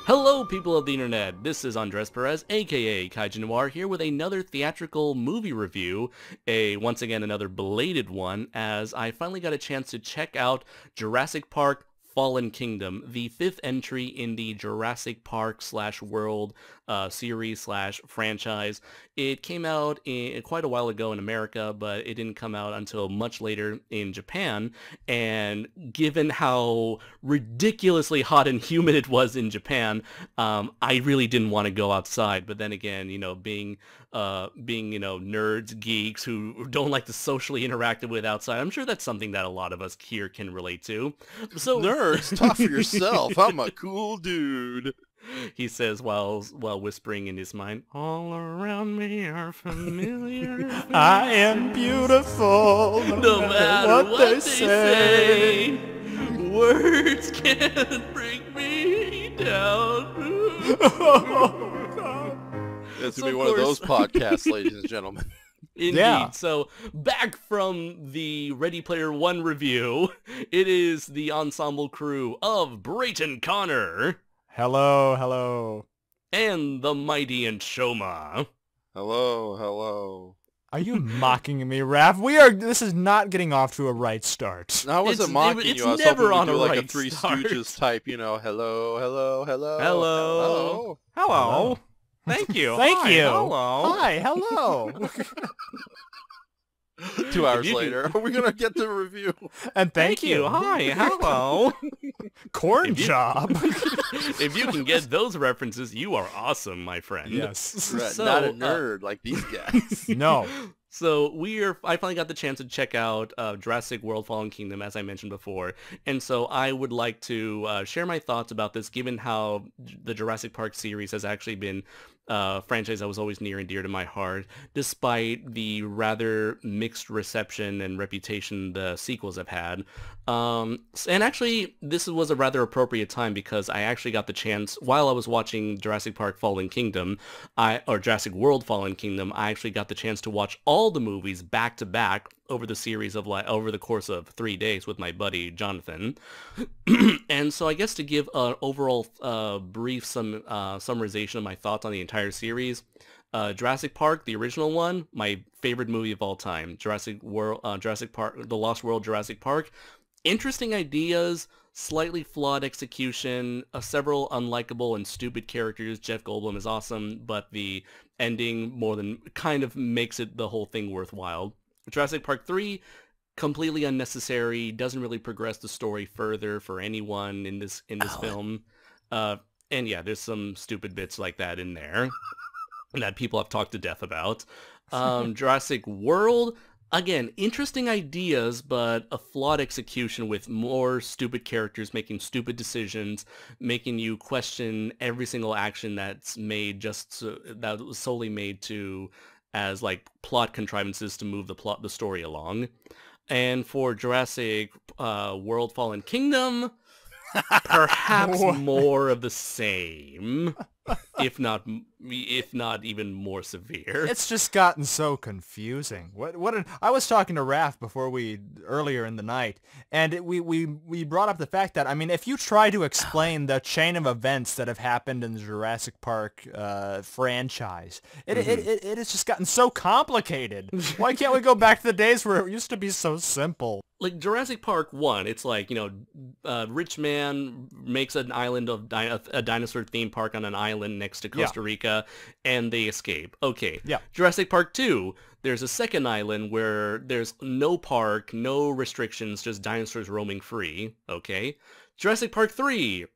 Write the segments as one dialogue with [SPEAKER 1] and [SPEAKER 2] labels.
[SPEAKER 1] Hello, people of the internet. This is Andres Perez, aka Kaiju Noir, here with another theatrical movie review, once again another belated one, as I finally got a chance to check out Jurassic Park Fallen Kingdom, the fifth entry in the Jurassic Park / World series / franchise. It came out quite a while ago in America, but it didn't come out until much later in Japan. And given how ridiculously hot and humid it was in Japan, I really didn't want to go outside. But then again, being nerds, geeks who don't like to socially interact with outside, I'm sure that's something that a lot of us here can relate to. So
[SPEAKER 2] nerds, talk for yourself. I'm a cool dude.
[SPEAKER 1] He says while whispering in his mind, all around me are familiar.
[SPEAKER 3] I am beautiful, no matter what they say.
[SPEAKER 1] Words can't bring me down.
[SPEAKER 2] It's going to be one of those podcasts, ladies and gentlemen.
[SPEAKER 1] Indeed. Yeah. So back from the Ready Player One review, it is the ensemble crew of Brayton Connor.
[SPEAKER 3] Hello.
[SPEAKER 1] And the mighty and Shoma.
[SPEAKER 2] Hello.
[SPEAKER 3] Are you mocking me, Raph? This is not getting off to a right start.
[SPEAKER 2] No, I wasn't mocking you. I was
[SPEAKER 1] never
[SPEAKER 2] hoping
[SPEAKER 1] on
[SPEAKER 2] to do
[SPEAKER 1] a
[SPEAKER 2] like
[SPEAKER 1] right
[SPEAKER 2] a Three
[SPEAKER 1] start.
[SPEAKER 2] Stooges type, hello.
[SPEAKER 1] Thank you.
[SPEAKER 3] Thank you.
[SPEAKER 1] Hello.
[SPEAKER 3] Hi, hello.
[SPEAKER 2] 2 hours later, are we going to get the review?
[SPEAKER 3] And thank you.
[SPEAKER 1] Hi, hello.
[SPEAKER 3] Corn job.
[SPEAKER 1] If you can get those references, you are awesome, my friend.
[SPEAKER 3] Yes.
[SPEAKER 2] Right,
[SPEAKER 1] So,
[SPEAKER 2] not a nerd like these guys.
[SPEAKER 3] No.
[SPEAKER 1] So I finally got the chance to check out Jurassic World Fallen Kingdom, as I mentioned before. And so I would like to share my thoughts about this, given how the Jurassic Park series has actually been a franchise that was always near and dear to my heart, despite the rather mixed reception and reputation the sequels have had. And actually, this was a rather appropriate time because I actually got the chance, while I was watching Jurassic Park Fallen Kingdom, or Jurassic World Fallen Kingdom, I actually got the chance to watch all the movies back to back over the course of 3 days with my buddy Jonathan. And so I guess to give an overall brief summarization of my thoughts on the entire series, Jurassic Park, the original one, my favorite movie of all time. Jurassic Park, The Lost World, Jurassic Park. Interesting ideas, slightly flawed execution, several unlikable and stupid characters. Jeff Goldblum is awesome, but the ending more than kind of makes it the whole thing worthwhile. Jurassic Park 3, completely unnecessary, doesn't really progress the story further for anyone in this film. And yeah, there's some stupid bits like that in there that people have talked to death about. Jurassic World, again, interesting ideas, but a flawed execution with more stupid characters making stupid decisions, making you question every single action that's made that was solely made as like plot contrivances to move the story along. And for Jurassic World Fallen Kingdom, perhaps more of the same, if not even more severe.
[SPEAKER 3] It's just gotten so confusing. I was talking to Raph earlier in the night, and we brought up the fact that, I mean, if you try to explain the chain of events that have happened in the Jurassic Park franchise, it has just gotten so complicated. Why can't we go back to the days where it used to be so simple?
[SPEAKER 1] Like Jurassic Park 1, it's like, rich man makes an island of a dinosaur theme park on an island next to Costa Rica, and they escape. Okay.
[SPEAKER 3] Yeah.
[SPEAKER 1] Jurassic Park 2, there's a second island where there's no park, no restrictions, just dinosaurs roaming free. Okay. Jurassic Park 3,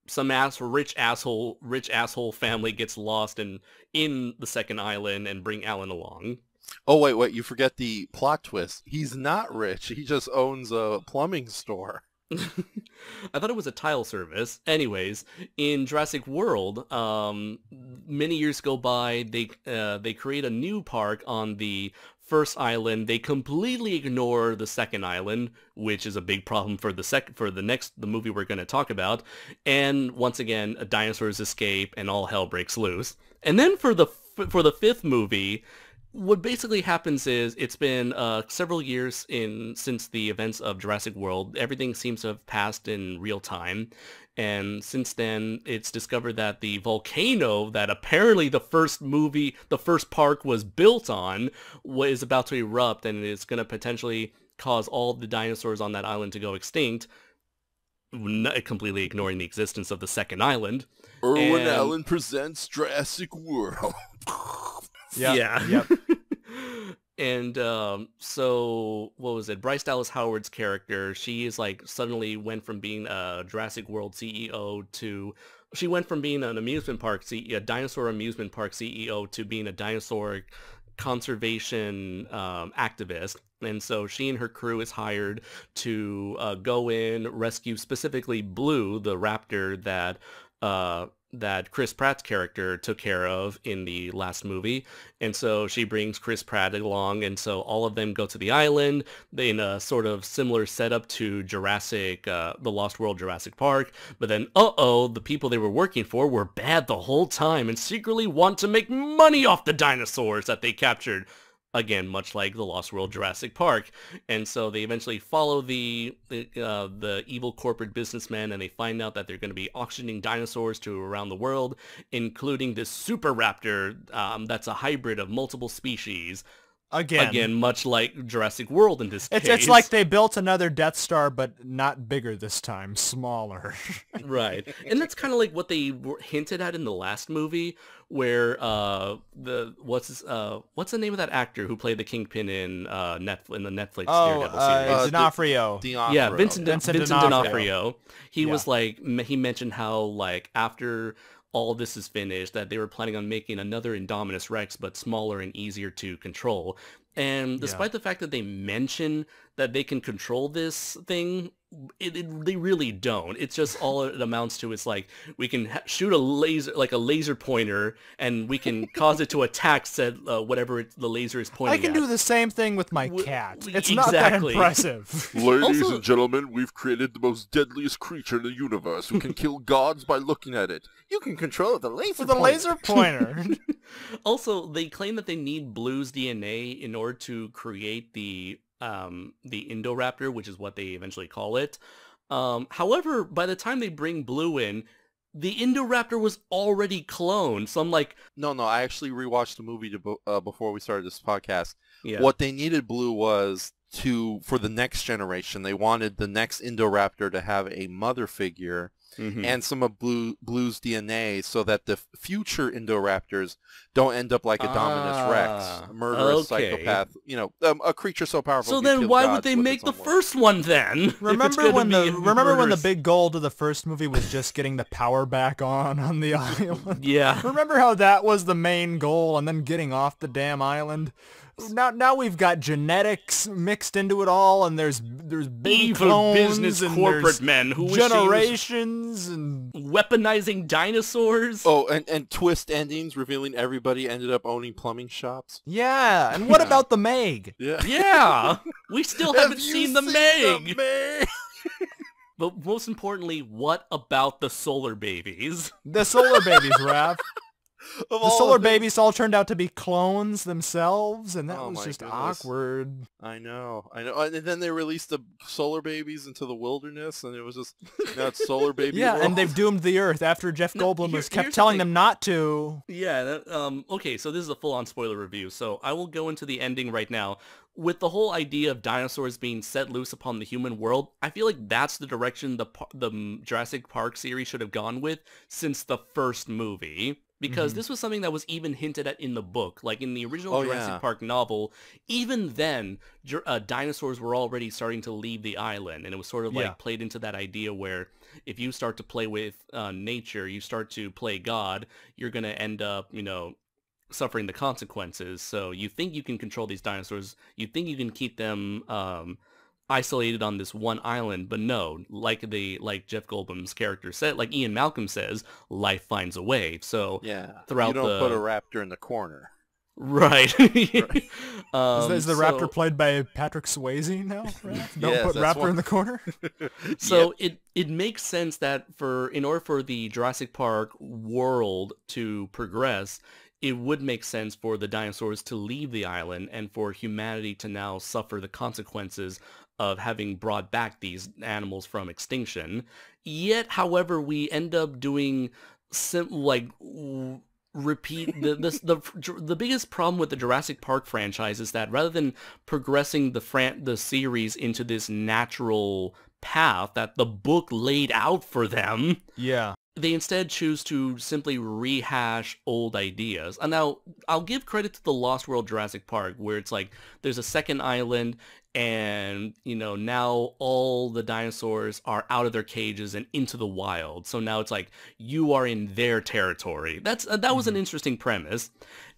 [SPEAKER 1] some rich asshole family gets lost in the second island and bring Alan along.
[SPEAKER 2] Oh, wait, you forget the plot twist. He's not rich. He just owns a plumbing store.
[SPEAKER 1] I thought it was a tile service. Anyways, in Jurassic World, many years go by, they create a new park on the first island. They completely ignore the second island, which is a big problem for the movie we're going to talk about. And once again, dinosaurs escape and all hell breaks loose. And then for the fifth movie, what basically happens is it's been several years since the events of Jurassic World. Everything seems to have passed in real time. And since then, it's discovered that the volcano that apparently the first park was built on is about to erupt, and it's going to potentially cause all the dinosaurs on that island to go extinct, completely ignoring the existence of the second island.
[SPEAKER 2] Irwin Allen presents Jurassic World.
[SPEAKER 3] Yep.
[SPEAKER 1] Yeah.
[SPEAKER 3] Yep.
[SPEAKER 1] And so what was it? Bryce Dallas Howard's character, she is like suddenly went from being a Jurassic World CEO to she went from being an amusement park CEO, a dinosaur amusement park CEO, to being a dinosaur conservation activist. And so she and her crew is hired to go in, rescue specifically Blue, the raptor that Chris Pratt's character took care of in the last movie. And so she brings Chris Pratt along, and so all of them go to the island in a sort of similar setup to the Lost World Jurassic Park. But then, the people they were working for were bad the whole time and secretly want to make money off the dinosaurs that they captured. Again, much like the Lost World Jurassic Park. And so they eventually follow the evil corporate businessmen, and they find out that they're going to be auctioning dinosaurs to around the world, including this super raptor that's a hybrid of multiple species. Again, much like Jurassic World in this case.
[SPEAKER 3] It's like they built another Death Star, but not bigger this time, smaller.
[SPEAKER 1] Right. And that's kind of like what they hinted at in the last movie, where what's the name of that actor who played the Kingpin in the Netflix Daredevil series?
[SPEAKER 3] D'Onofrio.
[SPEAKER 1] Yeah, Vincent D'Onofrio. He was like, he mentioned how like after all this is finished, that they were planning on making another Indominus Rex, but smaller and easier to control. And despite the fact that they mention that they can control this thing, they really don't. It's just all it amounts to is like, we can shoot a laser pointer, and we can cause it to attack whatever the laser is pointing at.
[SPEAKER 3] I can do the same thing with my cat. It's
[SPEAKER 1] exactly.
[SPEAKER 3] not that impressive.
[SPEAKER 2] Ladies and gentlemen, we've created the most deadliest creature in the universe who can kill gods by looking at it. You can control it with a laser pointer.
[SPEAKER 3] Also,
[SPEAKER 1] they claim that they need Blue's DNA in order to create the Indoraptor, which is what they eventually call it. However, by the time they bring Blue in, the Indoraptor was already cloned. So I'm like,
[SPEAKER 2] No, I actually rewatched the movie before we started this podcast.
[SPEAKER 1] yeah.
[SPEAKER 2] What they needed Blue was for the next generation. They wanted the next Indoraptor to have a mother figure and some of Blue's DNA, so that the future Indoraptors don't end up like a Dominus Rex, a murderous psychopath, a creature so powerful.
[SPEAKER 1] So then why would they make the first one then?
[SPEAKER 3] Remember when the big goal to the first movie was just getting the power back on the island?
[SPEAKER 1] Yeah.
[SPEAKER 3] Remember how that was the main goal, and then getting off the damn island? Now we've got genetics mixed into it all, and there's baby
[SPEAKER 1] evil
[SPEAKER 3] clones
[SPEAKER 1] business
[SPEAKER 3] and
[SPEAKER 1] corporate men who
[SPEAKER 3] generations and
[SPEAKER 1] weaponizing dinosaurs.
[SPEAKER 2] Oh, and twist endings revealing everybody ended up owning plumbing shops.
[SPEAKER 3] yeah. And what about the Meg?
[SPEAKER 1] Yeah, we still haven't seen the Meg.
[SPEAKER 2] Meg?
[SPEAKER 1] But most importantly, what about the solar babies?
[SPEAKER 3] The solar babies, Raph. The solar babies all turned out to be clones themselves, and that was just awkward.
[SPEAKER 2] I know. And then they released the solar babies into the wilderness, and it was just, now it's solar baby
[SPEAKER 3] Yeah,
[SPEAKER 2] world.
[SPEAKER 3] and they've doomed the Earth after Jeff Goldblum kept telling them not to.
[SPEAKER 1] Yeah, okay, so this is a full-on spoiler review, so I will go into the ending right now. With the whole idea of dinosaurs being set loose upon the human world, I feel like that's the direction the Jurassic Park series should have gone with since the first movie. Because this was something that was even hinted at in the book. Like in the original Jurassic Park novel, even then, dinosaurs were already starting to leave the island. And it was sort of like played into that idea where if you start to play with nature, you start to play God, you're going to end up, suffering the consequences. So you think you can control these dinosaurs. You think you can keep them isolated on this one island, but no, like Jeff Goldblum's character said, like Ian Malcolm says, life finds a way. So throughout
[SPEAKER 2] you don't put a raptor in the corner.
[SPEAKER 1] Right.
[SPEAKER 3] Is the raptor played by Patrick Swayze now? Don't put raptor in the corner.
[SPEAKER 1] So it makes sense that in order for the Jurassic Park world to progress, it would make sense for the dinosaurs to leave the island and for humanity to now suffer the consequences of having brought back these animals from extinction. Yet, however, we end up doing repeat the biggest problem with the Jurassic Park franchise is that rather than progressing the series into this natural path that the book laid out for them,
[SPEAKER 3] Yeah.
[SPEAKER 1] they instead choose to simply rehash old ideas. And now, I'll give credit to the Lost World Jurassic Park, where it's like, there's a second island, and, now all the dinosaurs are out of their cages and into the wild. So now it's like, you are in their territory. That was an interesting premise.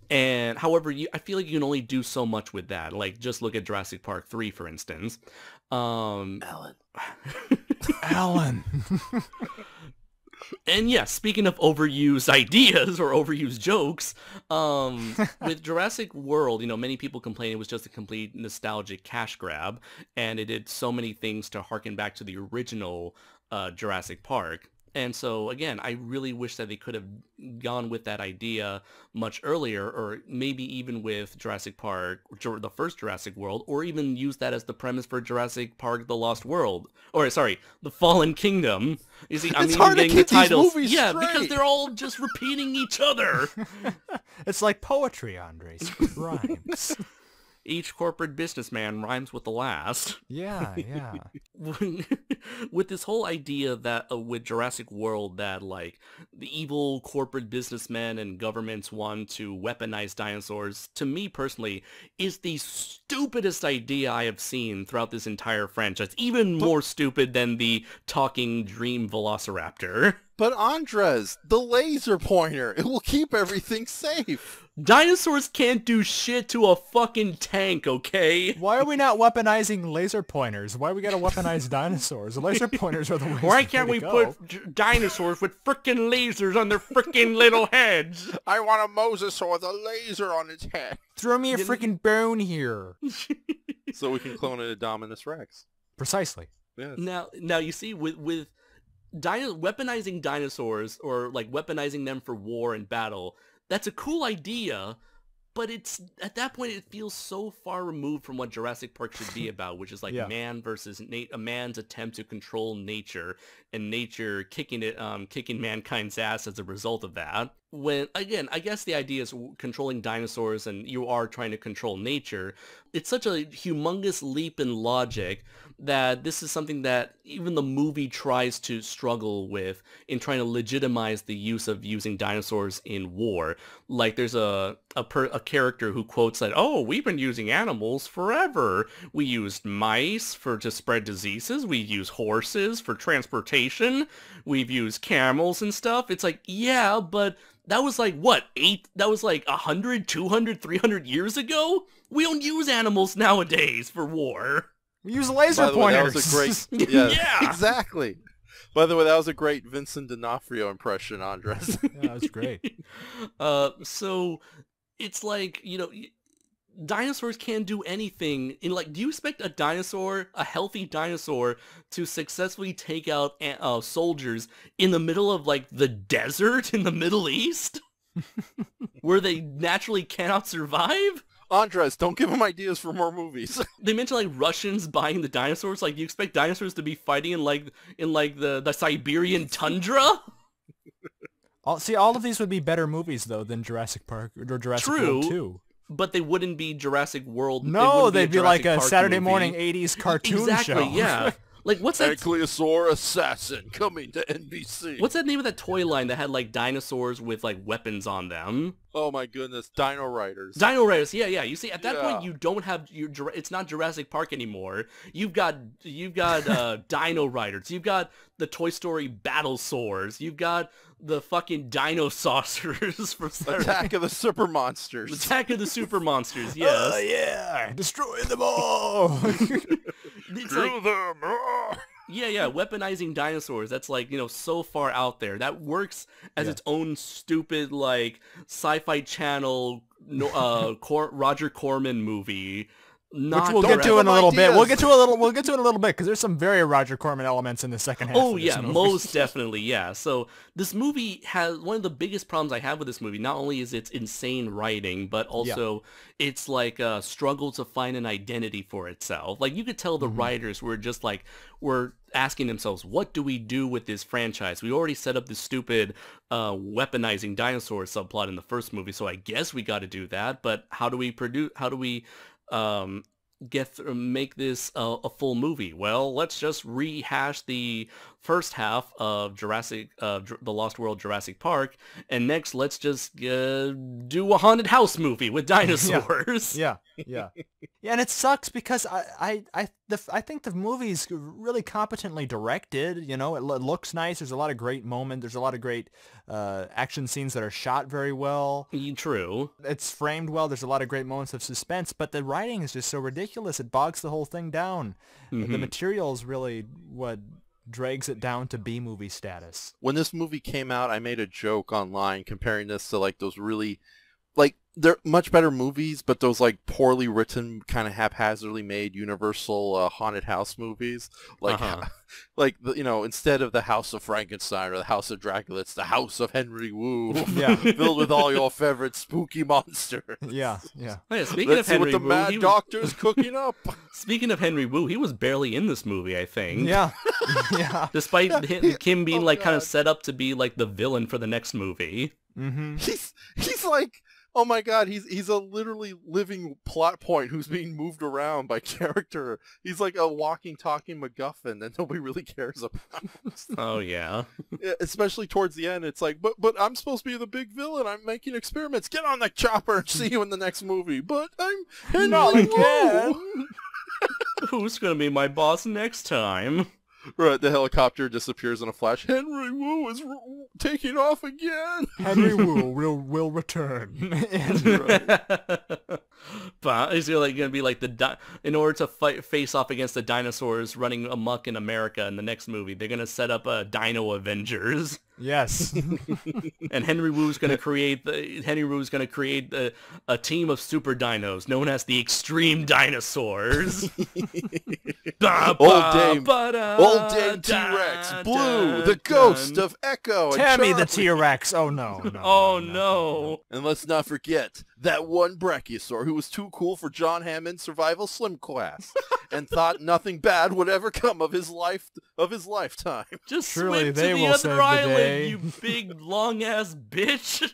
[SPEAKER 1] And however, I feel like you can only do so much with that. Like, just look at Jurassic Park 3, for instance.
[SPEAKER 2] Alan.
[SPEAKER 3] Alan.
[SPEAKER 1] And yeah, speaking of overused ideas or overused jokes, with Jurassic World, many people complain it was just a complete nostalgic cash grab, and it did so many things to harken back to the original Jurassic Park. And so, again, I really wish that they could have gone with that idea much earlier, or maybe even with Jurassic Park, the first Jurassic World, or even use that as the premise for Jurassic Park: The Lost World, or sorry, The Fallen Kingdom. You see, I'm
[SPEAKER 2] It's
[SPEAKER 1] even
[SPEAKER 2] hard to
[SPEAKER 1] getting
[SPEAKER 2] keep
[SPEAKER 1] the titles.
[SPEAKER 2] these movies
[SPEAKER 1] Yeah,
[SPEAKER 2] straight.
[SPEAKER 1] because they're all just repeating each other.
[SPEAKER 3] It's like poetry, Andres. Rhymes.
[SPEAKER 1] Each corporate businessman rhymes with the last.
[SPEAKER 3] Yeah.
[SPEAKER 1] With this whole idea that with Jurassic World that like the evil corporate businessmen and governments want to weaponize dinosaurs, to me personally, is the stupidest idea I have seen throughout this entire franchise. Even more stupid than the talking dream velociraptor.
[SPEAKER 2] But Andres, the laser pointer, it will keep everything safe.
[SPEAKER 1] Dinosaurs can't do shit to a fucking tank, okay?
[SPEAKER 3] Why are we not weaponizing laser pointers? Why we gotta weaponize dinosaurs? The laser pointers are the way.
[SPEAKER 1] Why can't we put dinosaurs with frickin' lasers on their frickin' little heads?
[SPEAKER 2] I want a mosasaur with a laser on its head.
[SPEAKER 3] Throw me a freaking bone here.
[SPEAKER 2] So we can clone an Indominus Rex.
[SPEAKER 3] Precisely.
[SPEAKER 2] Yes.
[SPEAKER 1] Now you see, with weaponizing dinosaurs, or like weaponizing them for war and battle, that's a cool idea, but it's at that point it feels so far removed from what Jurassic Park should be about, which is like man versus a man's attempt to control nature, and nature kicking mankind's ass as a result of that. When, again, I guess the idea is controlling dinosaurs and you are trying to control nature. It's such a humongous leap in logic that this is something that even the movie tries to struggle with in trying to legitimize the use of using dinosaurs in war. Like, there's a character who quotes that, "Oh, we've been using animals forever. We used mice to spread diseases. We use horses for transportation. We've used camels and stuff." It's like, yeah, but that was like, what, that was like 100, 200, 300 years ago? We don't use animals nowadays for war.
[SPEAKER 3] We use laser pointers.
[SPEAKER 2] Way, that was a great...
[SPEAKER 1] Yeah.
[SPEAKER 2] Exactly. By the way, that was a great Vincent D'Onofrio impression, Andres.
[SPEAKER 3] Yeah, that was great.
[SPEAKER 1] So it's like, dinosaurs can't do anything. Do you expect a healthy dinosaur, to successfully take out soldiers in the middle of like the desert in the Middle East, where they naturally cannot survive?
[SPEAKER 2] Andres, don't give him ideas for more movies.
[SPEAKER 1] They mentioned like Russians buying the dinosaurs. Like, you expect dinosaurs to be fighting in the Siberian tundra?
[SPEAKER 3] All of these would be better movies though than Jurassic Park or Jurassic World 2.
[SPEAKER 1] But they wouldn't be Jurassic World.
[SPEAKER 3] No, they'd be like a
[SPEAKER 1] Park
[SPEAKER 3] Saturday
[SPEAKER 1] movie.
[SPEAKER 3] morning 80s cartoon
[SPEAKER 1] exactly,
[SPEAKER 3] show.
[SPEAKER 1] Yeah. Like, what's that?
[SPEAKER 2] Ankylosaur assassin coming to NBC.
[SPEAKER 1] What's that name of that toy line that had like dinosaurs with like weapons on them?
[SPEAKER 2] Oh my goodness, Dino Riders.
[SPEAKER 1] Dino Riders, yeah. You see, at that point, you don't have it's not Jurassic Park anymore. You've got Dino Riders. You've got the Toy Story Battle Swords. You've got the fucking Dino Saucers from
[SPEAKER 2] Attack of the Super Monsters.
[SPEAKER 1] Attack of the Super Monsters. Yes.
[SPEAKER 3] Oh yeah, destroy them all.
[SPEAKER 1] It's like,
[SPEAKER 2] them.
[SPEAKER 1] yeah, weaponizing dinosaurs. That's like, so far out there. That works as its own stupid, like, Sci-Fi Channel Roger Corman movie Not
[SPEAKER 3] Which we'll get to in a little bit. We'll get to it in a little bit because there's some very Roger Corman elements in the second half.
[SPEAKER 1] Oh
[SPEAKER 3] of this
[SPEAKER 1] yeah,
[SPEAKER 3] movie.
[SPEAKER 1] most definitely, yeah. So this movie has one of the biggest problems I have with this movie. Not only is its insane writing, but also it's like a struggle to find an identity for itself. Like you could tell the writers were asking themselves, what do we do with this franchise? We already set up this stupid weaponizing dinosaur subplot in the first movie, so I guess we got to do that. But how do we make this a full movie? Well, let's just rehash the first half of The Lost World Jurassic Park, and next let's just do a haunted house movie with dinosaurs.
[SPEAKER 3] Yeah, and it sucks because I think the movie's really competently directed. You know, it looks nice. There's a lot of great moments. There's a lot of great action scenes that are shot very well.
[SPEAKER 1] True.
[SPEAKER 3] It's framed well. There's a lot of great moments of suspense, but the writing is just so ridiculous. It bogs the whole thing down. The material is really what drags it down to B-movie status.
[SPEAKER 2] When this movie came out, I made a joke online comparing this to like those really, like, they're much better movies, but those like poorly written, kind of haphazardly made Universal haunted house movies, like, like instead of the House of Frankenstein or the House of Dracula, it's the House of Henry Wu, filled with all your favorite spooky monsters.
[SPEAKER 3] Yeah.
[SPEAKER 1] Oh, yeah, speaking
[SPEAKER 2] Let's
[SPEAKER 1] of
[SPEAKER 2] see
[SPEAKER 1] Henry
[SPEAKER 2] what the
[SPEAKER 1] Wu,
[SPEAKER 2] Mad Doctor's cooking up.
[SPEAKER 1] Speaking of Henry Wu, he was barely in this movie, I think.
[SPEAKER 3] Yeah.
[SPEAKER 1] Despite him being kind of set up to be like the villain for the next movie.
[SPEAKER 2] He's like, oh my god, he's a literally living plot point who's being moved around by character. He's like a walking, talking MacGuffin that nobody really cares about.
[SPEAKER 1] Oh yeah.
[SPEAKER 2] Especially towards the end, it's like, but I'm supposed to be the big villain. I'm making experiments. Get on the chopper and see you in the next movie. But I'm Henry Wu.
[SPEAKER 1] Who's gonna be my boss next time?
[SPEAKER 2] Right, the helicopter disappears in a flash. Henry Wu is taking off again.
[SPEAKER 3] Henry Wu will return.
[SPEAKER 1] But he's gonna be like in order to face off against the dinosaurs running amok in America in the next movie, they're gonna set up a Dino Avengers.
[SPEAKER 3] Yes.
[SPEAKER 1] And Henry Wu's gonna create a team of super dinos known as the Extreme Dinosaurs.
[SPEAKER 2] Old Dame T-Rex, Blue, the ghost of Echo, and
[SPEAKER 3] Tammy the
[SPEAKER 2] Charlie.
[SPEAKER 3] T-Rex. Oh no.
[SPEAKER 1] No.
[SPEAKER 2] And let's not forget that one brachiosaur who was too cool for John Hammond's Survival Slim class and thought nothing bad would ever come of his lifetime.
[SPEAKER 1] Just
[SPEAKER 3] Surely
[SPEAKER 1] swim to
[SPEAKER 3] they
[SPEAKER 1] the
[SPEAKER 3] will save
[SPEAKER 1] other
[SPEAKER 3] the
[SPEAKER 1] island,
[SPEAKER 3] day.
[SPEAKER 1] you big long-ass bitch.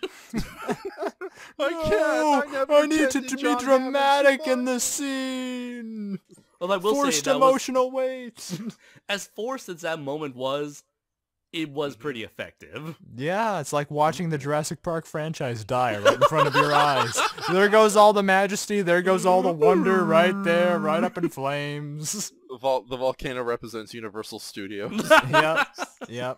[SPEAKER 3] I need to be dramatic in the scene.
[SPEAKER 1] Well, I will
[SPEAKER 3] Forced
[SPEAKER 1] say
[SPEAKER 3] emotional weight.
[SPEAKER 1] as forced as that moment was, it was pretty effective.
[SPEAKER 3] Yeah, it's like watching the Jurassic Park franchise die right in front of your eyes. There goes all the majesty. There goes all the wonder right there, right up in flames.
[SPEAKER 2] The volcano represents Universal Studios.
[SPEAKER 3] Yep. Yeah,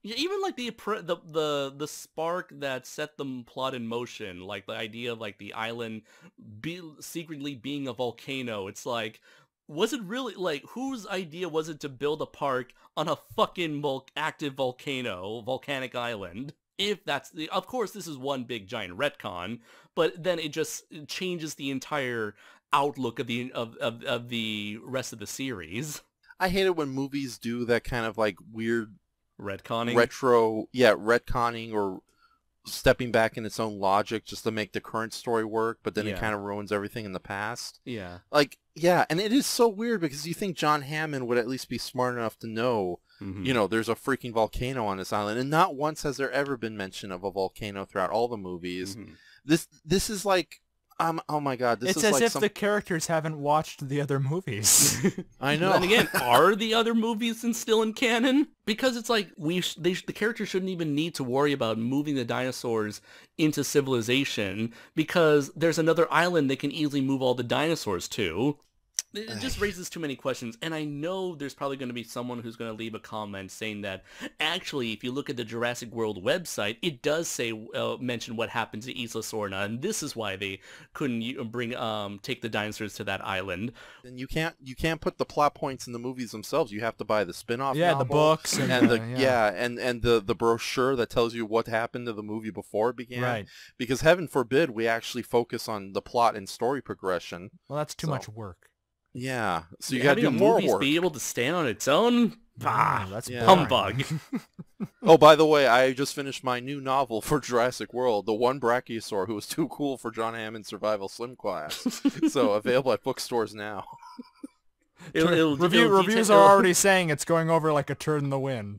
[SPEAKER 1] even like the spark that set the plot in motion, like the idea of like the island secretly being a volcano. It's like, was it really, like, whose idea was it to build a park on a fucking active volcanic island? If that's of course this is one big giant retcon, but then it just changes the entire outlook of the rest of the series.
[SPEAKER 2] I hate it when movies do that kind of like weird
[SPEAKER 1] Retconning?
[SPEAKER 2] retconning or stepping back in its own logic just to make the current story work, but then it kind of ruins everything in the past.
[SPEAKER 1] Yeah.
[SPEAKER 2] Like, yeah, and it is so weird because you think John Hammond would at least be smart enough to know, there's a freaking volcano on this island, and not once has there ever been mention of a volcano throughout all the movies. This is like, oh my god, this
[SPEAKER 3] it's
[SPEAKER 2] is
[SPEAKER 3] as
[SPEAKER 2] like
[SPEAKER 3] if the characters haven't watched the other movies.
[SPEAKER 2] I know.
[SPEAKER 1] And again, are the other movies still in canon? Because it's like the characters shouldn't even need to worry about moving the dinosaurs into civilization because there's another island they can easily move all the dinosaurs to. It just raises too many questions, and I know there's probably going to be someone who's going to leave a comment saying that actually, if you look at the Jurassic World website, it does say mention what happened to Isla Sorna, and this is why they couldn't take the dinosaurs to that island.
[SPEAKER 2] And you can't put the plot points in the movies themselves. You have to buy the spin-off
[SPEAKER 3] Yeah,
[SPEAKER 2] novel,
[SPEAKER 3] the books and
[SPEAKER 2] the brochure that tells you what happened to the movie before it began.
[SPEAKER 3] Right.
[SPEAKER 2] Because heaven forbid we actually focus on the plot and story progression.
[SPEAKER 3] Well, that's too much work.
[SPEAKER 2] Yeah, so you got to do
[SPEAKER 1] having a
[SPEAKER 2] more
[SPEAKER 1] movie
[SPEAKER 2] work.
[SPEAKER 1] be able to stand on its own?
[SPEAKER 3] That's
[SPEAKER 1] Humbug.
[SPEAKER 2] Oh, by the way, I just finished my new novel for Jurassic World, The One Brachiosaur Who Was Too Cool for John Hammond's Survival Slim Class. So available at bookstores now.
[SPEAKER 3] Reviews are already saying it's going over like a turd in the wind.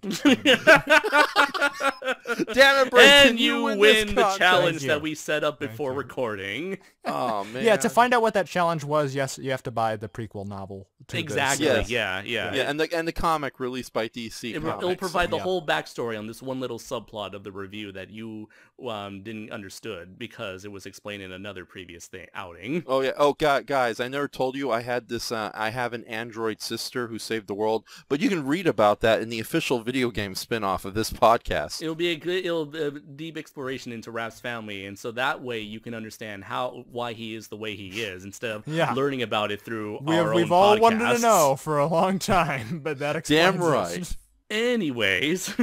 [SPEAKER 2] Damn it, Brayden,
[SPEAKER 1] and you win the challenge that we set up before recording.
[SPEAKER 2] Oh, man.
[SPEAKER 3] Yeah, to find out what that challenge was, yes, you have to buy the prequel novel.
[SPEAKER 1] Exactly,
[SPEAKER 2] Yes.
[SPEAKER 1] yeah.
[SPEAKER 2] And the comic released by DC Comics.
[SPEAKER 1] It'll provide the whole backstory on this one little subplot of the review that you didn't understood because it was explained in another previous outing.
[SPEAKER 2] Oh, yeah. Oh, God, guys, I never told you I had this, I have an android sister who saved the world, but you can read about that in the official video game spin-off of this podcast.
[SPEAKER 1] It'll be a deep exploration into Raph's family, and so that way you can understand why he is the way he is instead of learning about it through our own
[SPEAKER 3] We've all
[SPEAKER 1] podcasts.
[SPEAKER 3] wanted to know for a long time, but that explains
[SPEAKER 2] Damn right.
[SPEAKER 3] it.
[SPEAKER 1] Anyways,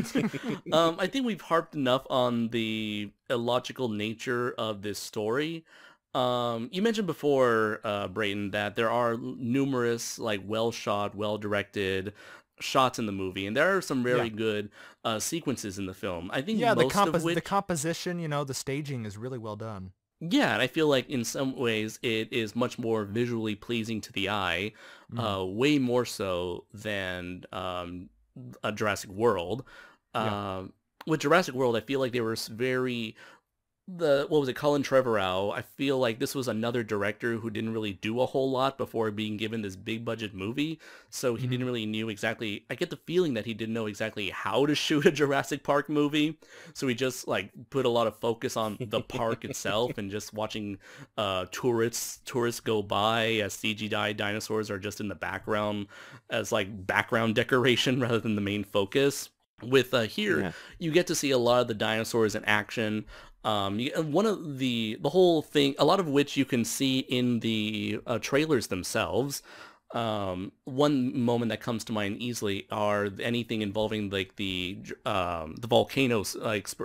[SPEAKER 1] I think we've harped enough on the illogical nature of this story. You mentioned before, Brayden, that there are numerous like well-shot, well-directed shots in the movie, and there are some very good sequences in the film. I think
[SPEAKER 3] the composition, the staging is really well done.
[SPEAKER 1] Yeah, and I feel like in some ways it is much more visually pleasing to the eye, way more so than a Jurassic World. With Jurassic World, I feel like they were very... Colin Trevorrow, I feel like this was another director who didn't really do a whole lot before being given this big budget movie, so he didn't really knew exactly, I get the feeling that he didn't know exactly how to shoot a Jurassic Park movie, so he just like put a lot of focus on the park itself and just watching tourists go by as CGI dinosaurs are just in the background as like background decoration rather than the main focus. With here, you get to see a lot of the dinosaurs in action. One of the whole thing, a lot of which you can see in the trailers themselves. One moment that comes to mind easily are anything involving like the volcanoes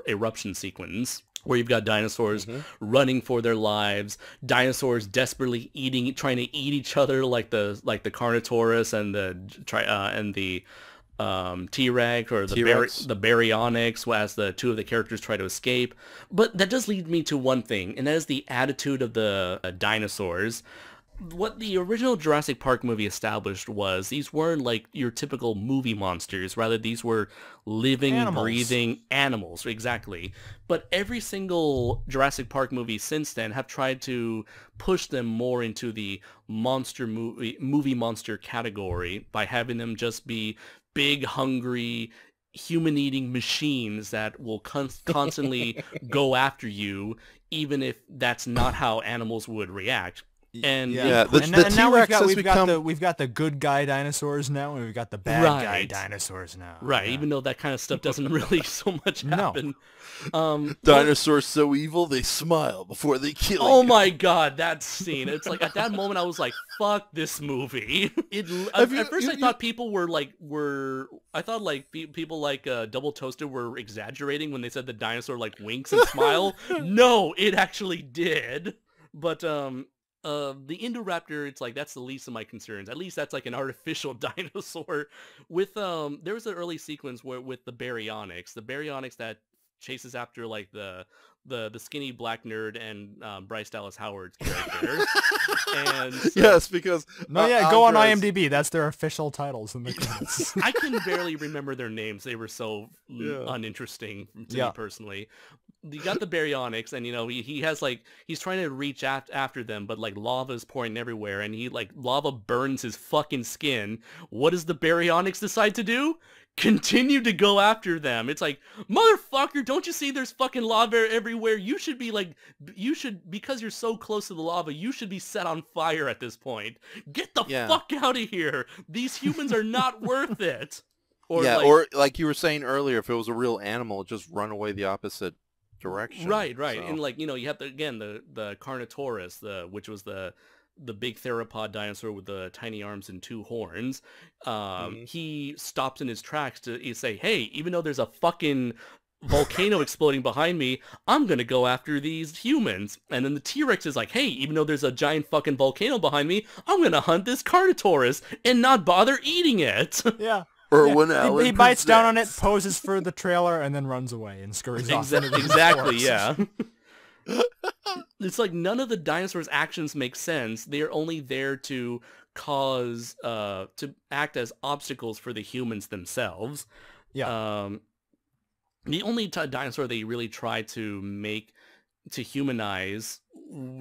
[SPEAKER 1] eruption sequence, where you've got dinosaurs running for their lives, dinosaurs desperately trying to eat each other, like the Carnotaurus and the T-Rex or the Baryonyx, as the two of the characters try to escape. But that does lead me to one thing, and that is the attitude of the dinosaurs. What the original Jurassic Park movie established was these weren't like your typical movie monsters. Rather, these were living, breathing animals. Exactly. But every single Jurassic Park movie since then have tried to push them more into the movie monster category by having them just be big, hungry, human-eating machines that will constantly go after you, even if that's not how animals would react. And
[SPEAKER 3] now we've got the good guy dinosaurs now, and we've got the bad guy dinosaurs now.
[SPEAKER 1] Right, even though that kind of stuff doesn't really so much happen.
[SPEAKER 2] Dinosaurs so evil they smile before they kill you.
[SPEAKER 1] Oh my god, that scene! It's like at that moment I was like, "Fuck this movie." At first I thought people people like Double Toasted were exaggerating when they said the dinosaur like winks and smile. No, it actually did. But the Indoraptor, it's like that's the least of my concerns. At least that's like an artificial dinosaur. With there was an early sequence with the Baryonyx that chases after like the skinny black nerd and Bryce Dallas Howard's character. And so,
[SPEAKER 2] yes, because
[SPEAKER 3] go on IMDb. That's their official titles in the credits.
[SPEAKER 1] I can barely remember their names. They were so uninteresting to me personally. You got the Baryonyx, and he has like he's trying to reach after them, but like lava is pouring everywhere, and lava burns his fucking skin. What does the Baryonyx decide to do? continue to go after them. It's like, motherfucker, don't you see there's fucking lava everywhere? You should be like, because you're so close to the lava, you should be set on fire at this point. Get the
[SPEAKER 2] Yeah.
[SPEAKER 1] fuck out of here. These humans are not worth it. Or
[SPEAKER 2] yeah,
[SPEAKER 1] like,
[SPEAKER 2] or like you were saying earlier, if it was a real animal, just run away the opposite direction.
[SPEAKER 1] right.
[SPEAKER 2] So.
[SPEAKER 1] And like, you have the Carnotaurus, which was the big theropod dinosaur with the tiny arms and two horns. He stops in his tracks to say, hey, even though there's a fucking volcano exploding behind me, I'm gonna go after these humans. And then the T-Rex is like, hey, even though there's a giant fucking volcano behind me, I'm gonna hunt this Carnotaurus and not bother eating it.
[SPEAKER 3] Yeah.
[SPEAKER 2] Irwin Allen
[SPEAKER 3] He bites down on it,
[SPEAKER 2] presents.
[SPEAKER 3] poses for the trailer, and then runs away and scurries off. into the
[SPEAKER 1] Exactly,
[SPEAKER 3] forest.
[SPEAKER 1] yeah. It's like none of the dinosaurs' actions make sense. They are only there to to act as obstacles for the humans themselves.
[SPEAKER 3] Yeah.
[SPEAKER 1] The only dinosaur they really try to humanize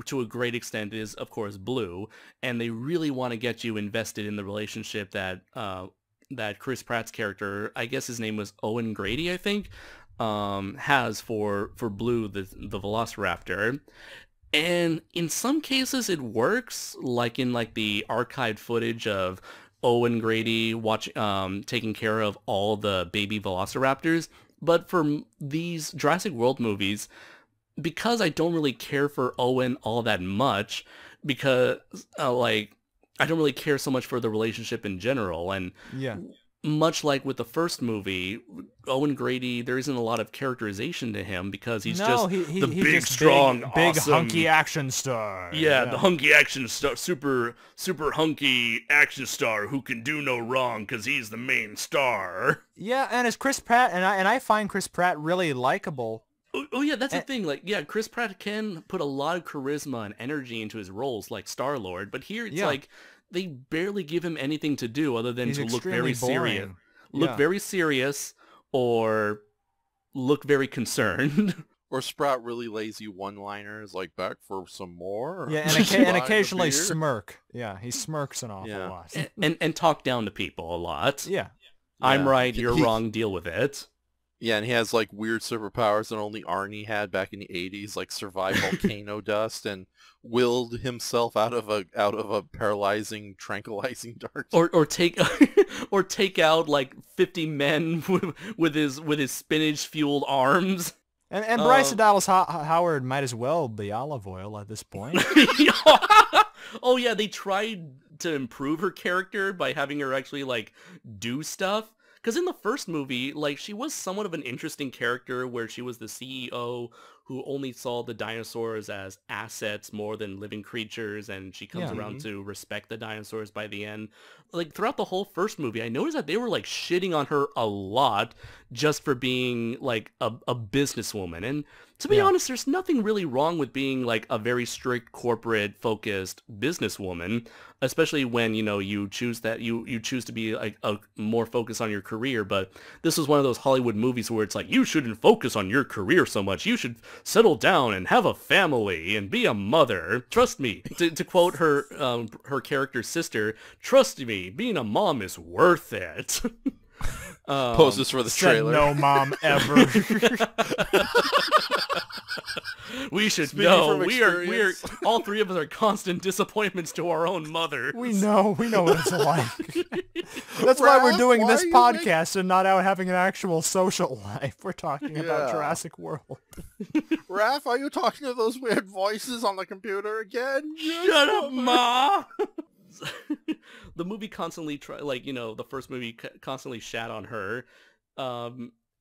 [SPEAKER 1] to a great extent is, of course, Blue, and they really want to get you invested in the relationship that Chris Pratt's character, I guess his name was Owen Grady, I think, has for Blue, the Velociraptor. And in some cases it works, like in the archived footage of Owen Grady taking care of all the baby Velociraptors. But for these Jurassic World movies, because I don't really care for Owen all that much, because I don't really care so much for the relationship in general, and
[SPEAKER 3] Yeah.
[SPEAKER 1] much like with the first movie, Owen Grady, there isn't a lot of characterization to him because he's
[SPEAKER 3] No,
[SPEAKER 1] just
[SPEAKER 3] he's
[SPEAKER 1] the big,
[SPEAKER 3] just
[SPEAKER 1] strong,
[SPEAKER 3] big
[SPEAKER 1] awesome,
[SPEAKER 3] hunky action star.
[SPEAKER 1] yeah, the hunky action star, super hunky action star who can do no wrong because he's the main star.
[SPEAKER 3] Yeah, and it's Chris Pratt, and I find Chris Pratt really likable.
[SPEAKER 1] Oh yeah, that's the thing. Like, yeah, Chris Pratt can put a lot of charisma and energy into his roles, like Star-Lord, but here it's like they barely give him anything to do other than
[SPEAKER 3] He's
[SPEAKER 1] to look very
[SPEAKER 3] extremely boring.
[SPEAKER 1] serious, look
[SPEAKER 3] Yeah.
[SPEAKER 1] very serious, or look very concerned.
[SPEAKER 2] Or sprout really lazy one-liners like back for some more.
[SPEAKER 3] Yeah, and occasionally smirk. Yeah, he smirks an awful lot.
[SPEAKER 1] and talk down to people a lot.
[SPEAKER 3] Yeah.
[SPEAKER 1] I'm
[SPEAKER 2] Yeah.
[SPEAKER 1] right, you're wrong, deal with it.
[SPEAKER 2] Yeah, and he has like weird superpowers that only Arnie had back in the 80s, like survive volcano dust and willed himself out of a paralyzing, tranquilizing dart.
[SPEAKER 1] Or take or take out like 50 men with his spinach fueled arms.
[SPEAKER 3] And Bryce Dallas Howard might as well be olive oil at this point.
[SPEAKER 1] Oh yeah, they tried to improve her character by having her actually like do stuff. Because in the first movie, like, she was somewhat of an interesting character where she was the CEO who only saw the dinosaurs as assets more than living creatures, and she comes around to respect the dinosaurs by the end. Like, throughout the whole first movie, I noticed that they were, like, shitting on her a lot just for being, like, a businesswoman. And to be honest, there's nothing really wrong with being, like, a very strict corporate-focused businesswoman, especially when, you know, you choose to be, like, a more focused on your career. But this was one of those Hollywood movies where it's like, you shouldn't focus on your career so much. You should settle down and have a family and be a mother. Trust me. To quote her character's sister, trust me, being a mom is worth it.
[SPEAKER 2] Poses for the trailer.
[SPEAKER 3] No mom ever.
[SPEAKER 1] We should
[SPEAKER 2] Speaking
[SPEAKER 1] know.
[SPEAKER 2] from
[SPEAKER 1] We are
[SPEAKER 2] experience.
[SPEAKER 1] all three of us are constant disappointments to our own mother.
[SPEAKER 3] we know what it's like. That's why we're
[SPEAKER 2] Ralph,
[SPEAKER 3] doing
[SPEAKER 2] why
[SPEAKER 3] this
[SPEAKER 2] are you
[SPEAKER 3] podcast and not out having an actual social life. We're talking about
[SPEAKER 2] Yeah.
[SPEAKER 3] Jurassic World.
[SPEAKER 2] Raph, are you talking to those weird voices on the computer again?
[SPEAKER 1] Shut up, Ma! The movie constantly the first movie constantly shat on her,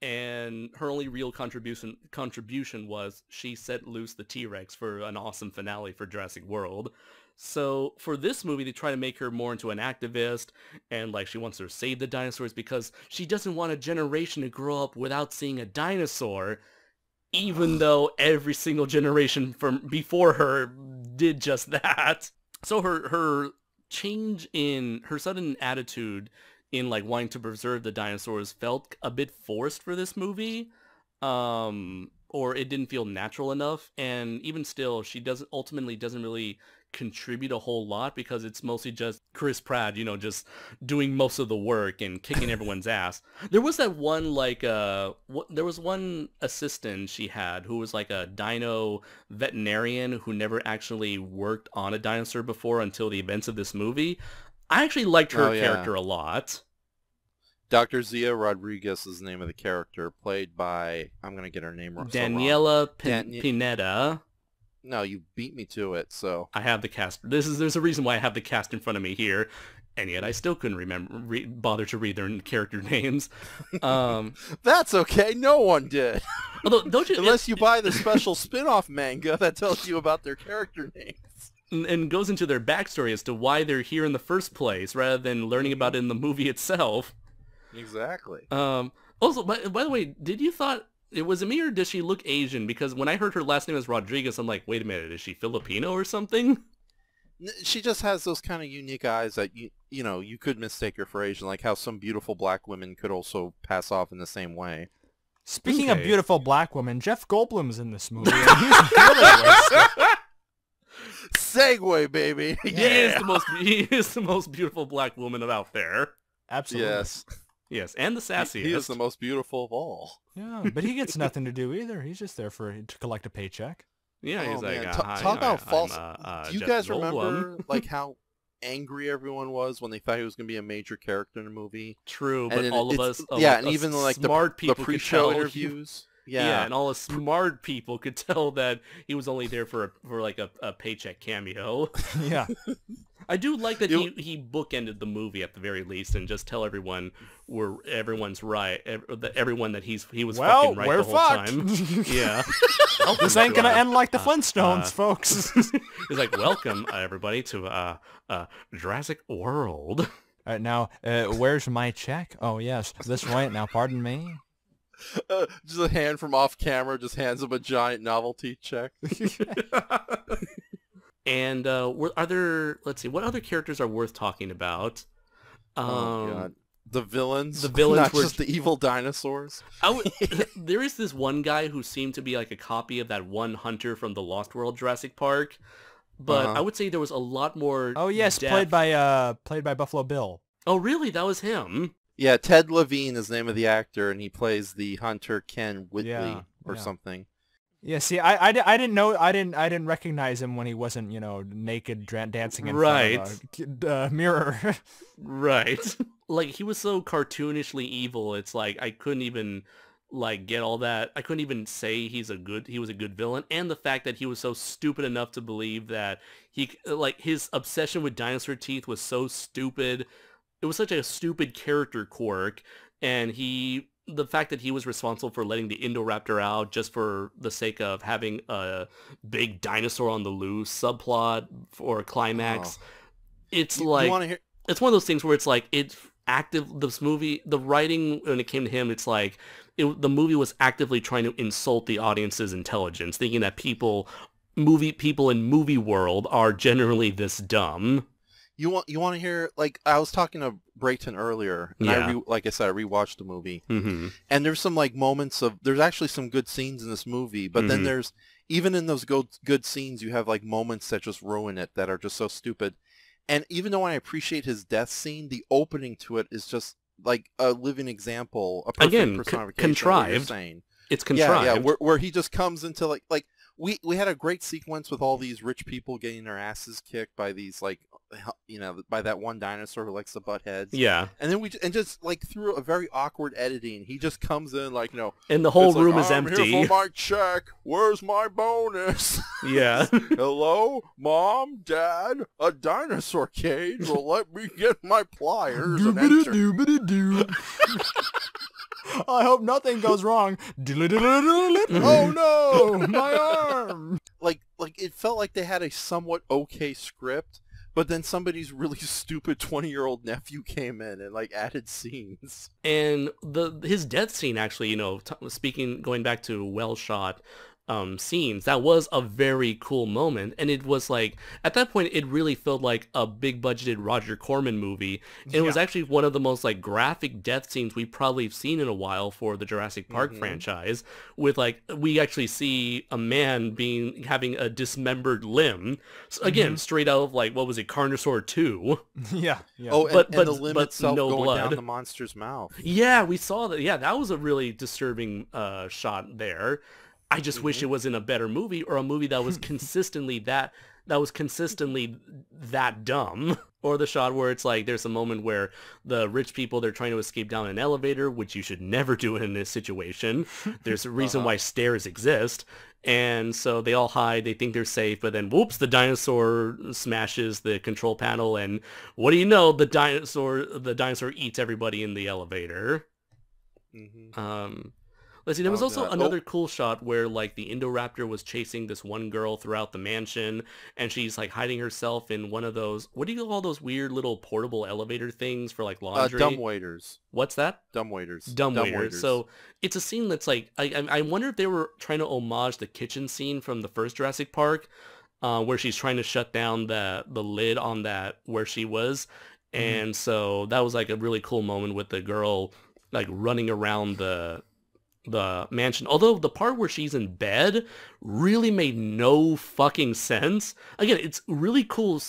[SPEAKER 1] and her only real contribution was she set loose the T-Rex for an awesome finale for Jurassic World. So for this movie, they try to make her more into an activist, and like she wants to save the dinosaurs because she doesn't want a generation to grow up without seeing a dinosaur, even though every single generation from before her did just that. So her change in her sudden attitude in like wanting to preserve the dinosaurs felt a bit forced for this movie, or it didn't feel natural enough. And even still, she doesn't really contribute a whole lot because it's mostly just Chris Pratt, just doing most of the work and kicking everyone's ass. There was that one there was one assistant she had who was like a dino veterinarian who never actually worked on a dinosaur before until the events of this movie. I actually liked her character a lot.
[SPEAKER 2] Dr. Zia Rodriguez is the name of the character, played by, I'm going to get her name wrong.
[SPEAKER 1] Daniela Pineda.
[SPEAKER 2] No, you beat me to it, so.
[SPEAKER 1] I have the cast. There's a reason why I have the cast in front of me here, and yet I still couldn't bother to read their character names.
[SPEAKER 2] That's okay. No one did.
[SPEAKER 1] Although, don't you?
[SPEAKER 2] Unless you buy the special spin-off manga that tells you about their character names.
[SPEAKER 1] And goes into their backstory as to why they're here in the first place, rather than learning about it in the movie itself.
[SPEAKER 2] Exactly.
[SPEAKER 1] Also, by the way, did you thought it was me or does she look Asian? Because when I heard her last name was Rodriguez, I'm like, wait a minute, is she Filipino or something?
[SPEAKER 2] She just has those kind of unique eyes that you could mistake her for Asian, like how some beautiful black women could also pass off in the same way.
[SPEAKER 3] Speaking of beautiful black women, Jeff Goldblum's in this movie, and he's really
[SPEAKER 2] Segue, baby.
[SPEAKER 1] Yeah. He is the most beautiful black woman out there.
[SPEAKER 3] Absolutely.
[SPEAKER 1] Yes, and the sassiest.
[SPEAKER 2] He is the most beautiful of all.
[SPEAKER 3] Yeah, but he gets nothing to do either. He's just there to collect a paycheck.
[SPEAKER 1] Yeah, he's like,
[SPEAKER 2] talk about false. Do you
[SPEAKER 1] Jeff
[SPEAKER 2] guys
[SPEAKER 1] Goldblum.
[SPEAKER 2] remember like how angry everyone was when they thought he was going to be a major character in the movie?
[SPEAKER 1] True, but all of us,
[SPEAKER 2] and even like
[SPEAKER 1] smart people
[SPEAKER 2] the pre-show
[SPEAKER 1] could tell
[SPEAKER 2] interviews.
[SPEAKER 1] Yeah, and all the smart people could tell that he was only there for like a paycheck cameo.
[SPEAKER 3] Yeah.
[SPEAKER 1] I do like that he bookended the movie at the very least and just tell everyone everyone's right, everyone that he was fucking right the whole time. Yeah.
[SPEAKER 3] This ain't gonna end like the Flintstones, folks.
[SPEAKER 1] He's like, welcome everybody to Jurassic World.
[SPEAKER 3] All right, now, where's my check? Oh yes, this way. Now, pardon me.
[SPEAKER 2] Just a hand from off camera just hands him a giant novelty check.
[SPEAKER 1] And what other characters are worth talking about?
[SPEAKER 2] God. The villains
[SPEAKER 1] not
[SPEAKER 2] were just the evil dinosaurs.
[SPEAKER 1] There is this one guy who seemed to be like a copy of that one hunter from the Lost World Jurassic Park, but I would say there was a lot more.
[SPEAKER 3] Oh yes,
[SPEAKER 1] depth.
[SPEAKER 3] played by Buffalo Bill.
[SPEAKER 1] Oh really? That was him.
[SPEAKER 2] Yeah, Ted Levine is the name of the actor, and he plays the hunter Ken Whitley something.
[SPEAKER 3] Yeah, see, I didn't know, I didn't recognize him when he wasn't, naked dancing in front of a mirror.
[SPEAKER 1] Right. Like, he was so cartoonishly evil, it's like, I couldn't even, get all that. I couldn't even say he was a good villain, and the fact that he was so stupid enough to believe that his obsession with dinosaur teeth was so stupid. It was such a stupid character quirk, and the fact that he was responsible for letting the Indoraptor out just for the sake of having a big dinosaur on the loose subplot for a climax. It's it's one of those things where it's like, it's active, this movie, the writing, when it came to him, it's like, the movie was actively trying to insult the audience's intelligence, thinking that people in movie world are generally this dumb.
[SPEAKER 2] You want to hear, I was talking to Brayton earlier, and like I said, I rewatched the movie, and there's some moments there's actually some good scenes in this movie, but then there's, even in those good scenes, you have moments that just ruin it, that are just so stupid. And even though I appreciate his death scene, the opening to it is just a living example, a perfect personification.
[SPEAKER 1] Contrived. It's contrived.
[SPEAKER 2] Yeah, where he just comes into we had a great sequence with all these rich people getting their asses kicked by these by that one dinosaur who likes to butt heads.
[SPEAKER 1] Yeah.
[SPEAKER 2] And then just through a very awkward editing, he just comes in
[SPEAKER 1] and the whole room is empty.
[SPEAKER 2] I'm here for my check. Where's my bonus?
[SPEAKER 1] Yeah.
[SPEAKER 2] Hello, Mom, Dad. A dinosaur cage will let me get my pliers and enter.
[SPEAKER 3] I hope nothing goes wrong. Oh no, my arm.
[SPEAKER 2] It felt like they had a somewhat okay script, but then somebody's really stupid 20-year-old nephew came in and added scenes.
[SPEAKER 1] And his death scene actually, going back to well shot, scenes. That was a very cool moment, and it was like at that point it really felt like a big budgeted Roger Corman movie. And it was actually one of the most like graphic death scenes we've probably seen in a while for the Jurassic Park franchise, with like we actually see a man having a dismembered limb. So, again, straight out of like, what was it, Carnosaur 2?
[SPEAKER 3] Yeah.
[SPEAKER 2] Oh,
[SPEAKER 1] but
[SPEAKER 2] the limb itself
[SPEAKER 1] no
[SPEAKER 2] going
[SPEAKER 1] blood
[SPEAKER 2] down the monster's mouth.
[SPEAKER 1] Yeah, we saw that. Yeah, that was a really disturbing shot there. I just wish it was in a better movie, or a movie that was consistently that dumb. Or the shot where it's like there's a moment where the rich people, they're trying to escape down an elevator, which you should never do in this situation. There's a reason why stairs exist. And so they all hide, they think they're safe, but then whoops, the dinosaur smashes the control panel, and what do you know, the dinosaur eats everybody in the elevator. Let's see, there was also another cool shot where like the Indoraptor was chasing this one girl throughout the mansion, and she's like hiding herself in one of those, what do you call those weird little portable elevator things for like laundry?
[SPEAKER 2] Dumbwaiters.
[SPEAKER 1] What's that?
[SPEAKER 2] Dumbwaiters.
[SPEAKER 1] Dumbwaiters. So it's a scene that's like, I wonder if they were trying to homage the kitchen scene from the first Jurassic Park, where she's trying to shut down the lid on that where she was. And so that was like a really cool moment with the girl like running around the mansion, although the part where she's in bed really made no fucking sense. Again, it's really cool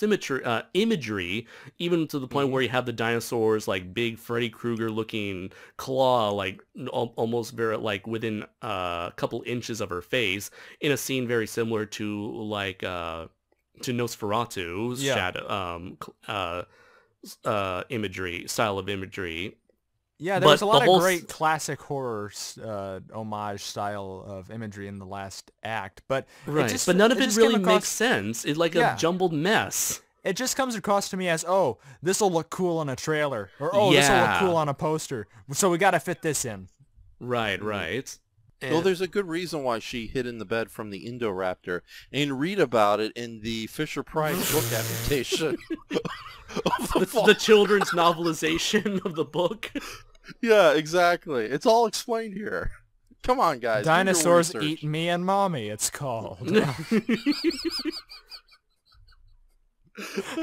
[SPEAKER 1] imagery, even to the point where you have the dinosaurs like big Freddy Krueger looking claw, like almost very like within a couple inches of her face, in a scene very similar to like to Nosferatu's shadow style of imagery.
[SPEAKER 3] Yeah, there was a lot of great classic horror homage style of imagery in the last act, but
[SPEAKER 1] but none of it really makes sense. It's like a jumbled mess.
[SPEAKER 3] It just comes across to me as, oh, this will look cool on a trailer, or oh, this will look cool on a poster, so we got to fit this in.
[SPEAKER 1] Right.
[SPEAKER 2] Well, there's a good reason why she hid in the bed from the Indoraptor, and read about it in the Fisher-Price book adaptation.
[SPEAKER 1] The children's novelization of the book.
[SPEAKER 2] Yeah, exactly. It's all explained here. Come on, guys.
[SPEAKER 3] Dinosaurs Eat Me and Mommy, it's called.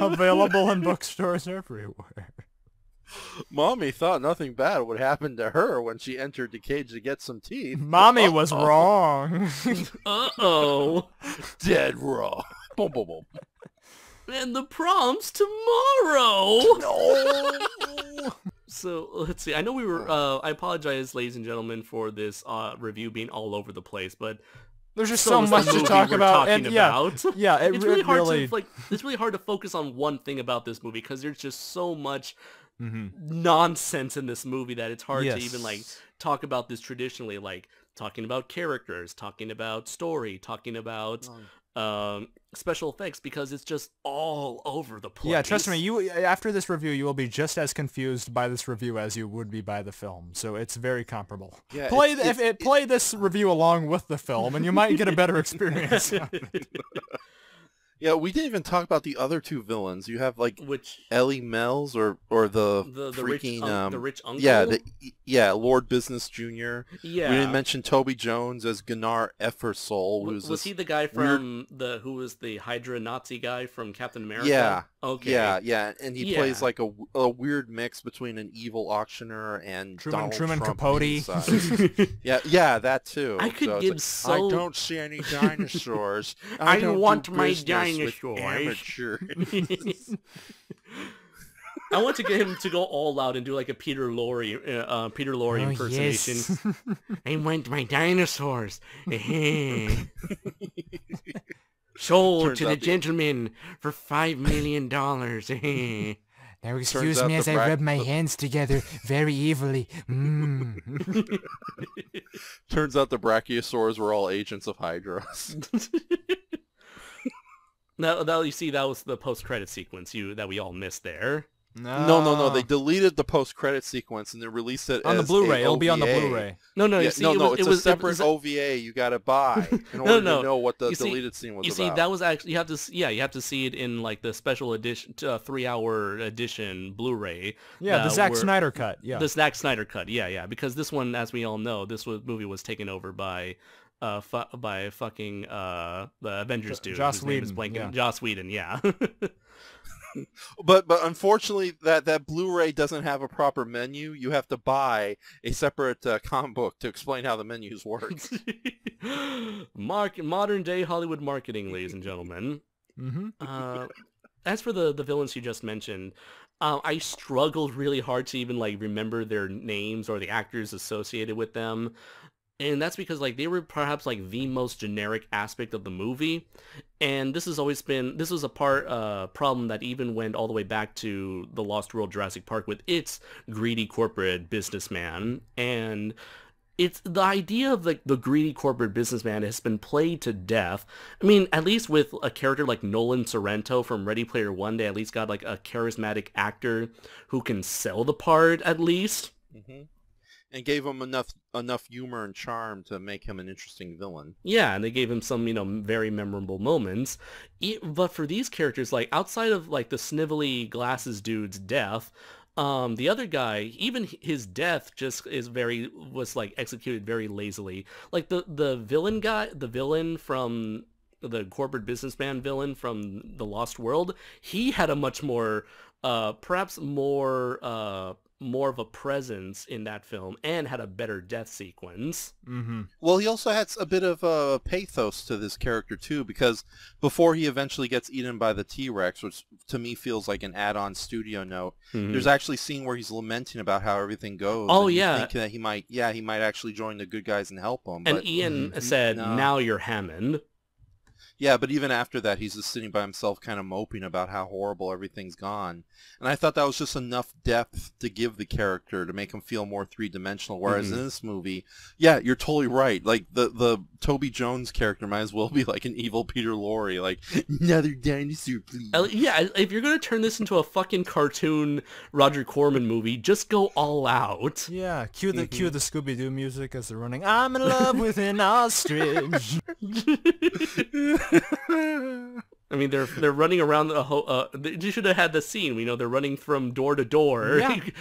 [SPEAKER 3] Available in bookstores everywhere.
[SPEAKER 2] Mommy thought nothing bad would happen to her when she entered the cage to get some teeth.
[SPEAKER 3] Mommy was wrong.
[SPEAKER 1] Uh-oh.
[SPEAKER 2] Dead wrong. Boom, boom, boom.
[SPEAKER 1] And the prom's tomorrow.
[SPEAKER 2] No.
[SPEAKER 1] So let's see. I know we were. I apologize, ladies and gentlemen, for this review being all over the place, but
[SPEAKER 3] there's just so much to talk about.
[SPEAKER 1] And
[SPEAKER 3] it's
[SPEAKER 1] really hard to It's really hard to focus on one thing about this movie because there's just so much nonsense in this movie that it's hard to even like talk about this traditionally, like talking about characters, talking about story, talking about special effects, because it's just all over the place.
[SPEAKER 3] Yeah, trust me, you after this review you will be just as confused by this review as you would be by the film, so it's very comparable.
[SPEAKER 2] Yeah,
[SPEAKER 3] play this review along with the film and you might get a better experience.
[SPEAKER 2] Yeah, we didn't even talk about the other two villains. You have like Ellie Mells or the freaking
[SPEAKER 1] the rich uncle.
[SPEAKER 2] Yeah, Lord Business Jr.
[SPEAKER 1] Yeah,
[SPEAKER 2] we didn't mention Toby Jones as Gunnar Effersol.
[SPEAKER 1] Was he the guy from who was the Hydra Nazi guy from Captain America?
[SPEAKER 2] Yeah.
[SPEAKER 1] Okay.
[SPEAKER 2] Yeah, and he plays like a weird mix between an evil auctioneer and Donald Trump
[SPEAKER 3] Capote.
[SPEAKER 2] yeah, that too.
[SPEAKER 1] I could give
[SPEAKER 2] I don't see any dinosaurs.
[SPEAKER 1] I want my dinosaurs. I want to get him to go all out and do like a Peter Lorre impersonation. Yes. I want my dinosaurs. Sold to the gentleman for $5 million.
[SPEAKER 3] Now excuse me as I rub my hands together very evilly.
[SPEAKER 2] Turns out the Brachiosaurs were all agents of Hydra.
[SPEAKER 1] Now you see that was the post-credit sequence that we all missed there.
[SPEAKER 2] No. They deleted the post-credit sequence and they released it
[SPEAKER 3] on the Blu-ray. It'll be on the Blu-ray.
[SPEAKER 2] It's a separate OVA you got to buy in order to know what the deleted scene was about.
[SPEAKER 1] You see, that was actually you have to see it in like the special edition, 3-hour edition Blu-ray.
[SPEAKER 3] Yeah, the Zack Snyder cut. Yeah,
[SPEAKER 1] the Zack Snyder cut. Yeah, because this one, as we all know, movie was taken over by by fucking the Avengers dude.
[SPEAKER 3] Joss
[SPEAKER 1] His name is
[SPEAKER 3] Whedon,
[SPEAKER 1] blanking.
[SPEAKER 3] yeah.
[SPEAKER 1] Joss Whedon, yeah.
[SPEAKER 2] But unfortunately, that Blu-ray doesn't have a proper menu. You have to buy a separate comic book to explain how the menus work.
[SPEAKER 1] Modern day Hollywood marketing, ladies and gentlemen.
[SPEAKER 3] Mm-hmm.
[SPEAKER 1] As for the villains you just mentioned, I struggled really hard to even like remember their names or the actors associated with them. And that's because like they were perhaps like the most generic aspect of the movie. And this was a problem that even went all the way back to the Lost World Jurassic Park with its greedy corporate businessman. And it's the idea of the greedy corporate businessman has been played to death. I mean, at least with a character like Nolan Sorrento from Ready Player One, they at least got like a charismatic actor who can sell the part at least.
[SPEAKER 2] Mm-hmm. And gave him enough humor and charm to make him an interesting villain.
[SPEAKER 1] Yeah, and they gave him some, very memorable moments. But for these characters, like outside of like the snivelly glasses dude's death, the other guy, even his death just was like executed very lazily. Like the villain guy, the villain from the corporate businessman villain from the Lost World, he had a much more, perhaps more of a presence in that film and had a better death sequence.
[SPEAKER 3] Mm-hmm.
[SPEAKER 2] Well, he also had a bit of pathos to this character too, because before he eventually gets eaten by the T-Rex, which to me feels like an add-on studio note, there's actually a scene where he's lamenting about how everything goes.
[SPEAKER 1] Oh,
[SPEAKER 2] and you
[SPEAKER 1] yeah.
[SPEAKER 2] think that he might actually join the good guys and help them.
[SPEAKER 1] And
[SPEAKER 2] But
[SPEAKER 1] Ian said,
[SPEAKER 2] no.
[SPEAKER 1] "Now you're Hammond."
[SPEAKER 2] Yeah, but even after that, he's just sitting by himself kind of moping about how horrible everything's gone. And I thought that was just enough depth to give the character to make him feel more three-dimensional. Whereas in this movie, yeah, you're totally right. Like, the Toby Jones character might as well be like an evil Peter Lorre. Like, another dinosaur, please.
[SPEAKER 1] Yeah, if you're going to turn this into a fucking cartoon Roger Corman movie, just go all out.
[SPEAKER 3] Yeah, cue the Scooby-Doo music as they're running. I'm in love with an ostrich.
[SPEAKER 1] I mean, they're running around the whole. You should have had the scene. They're running from door to door,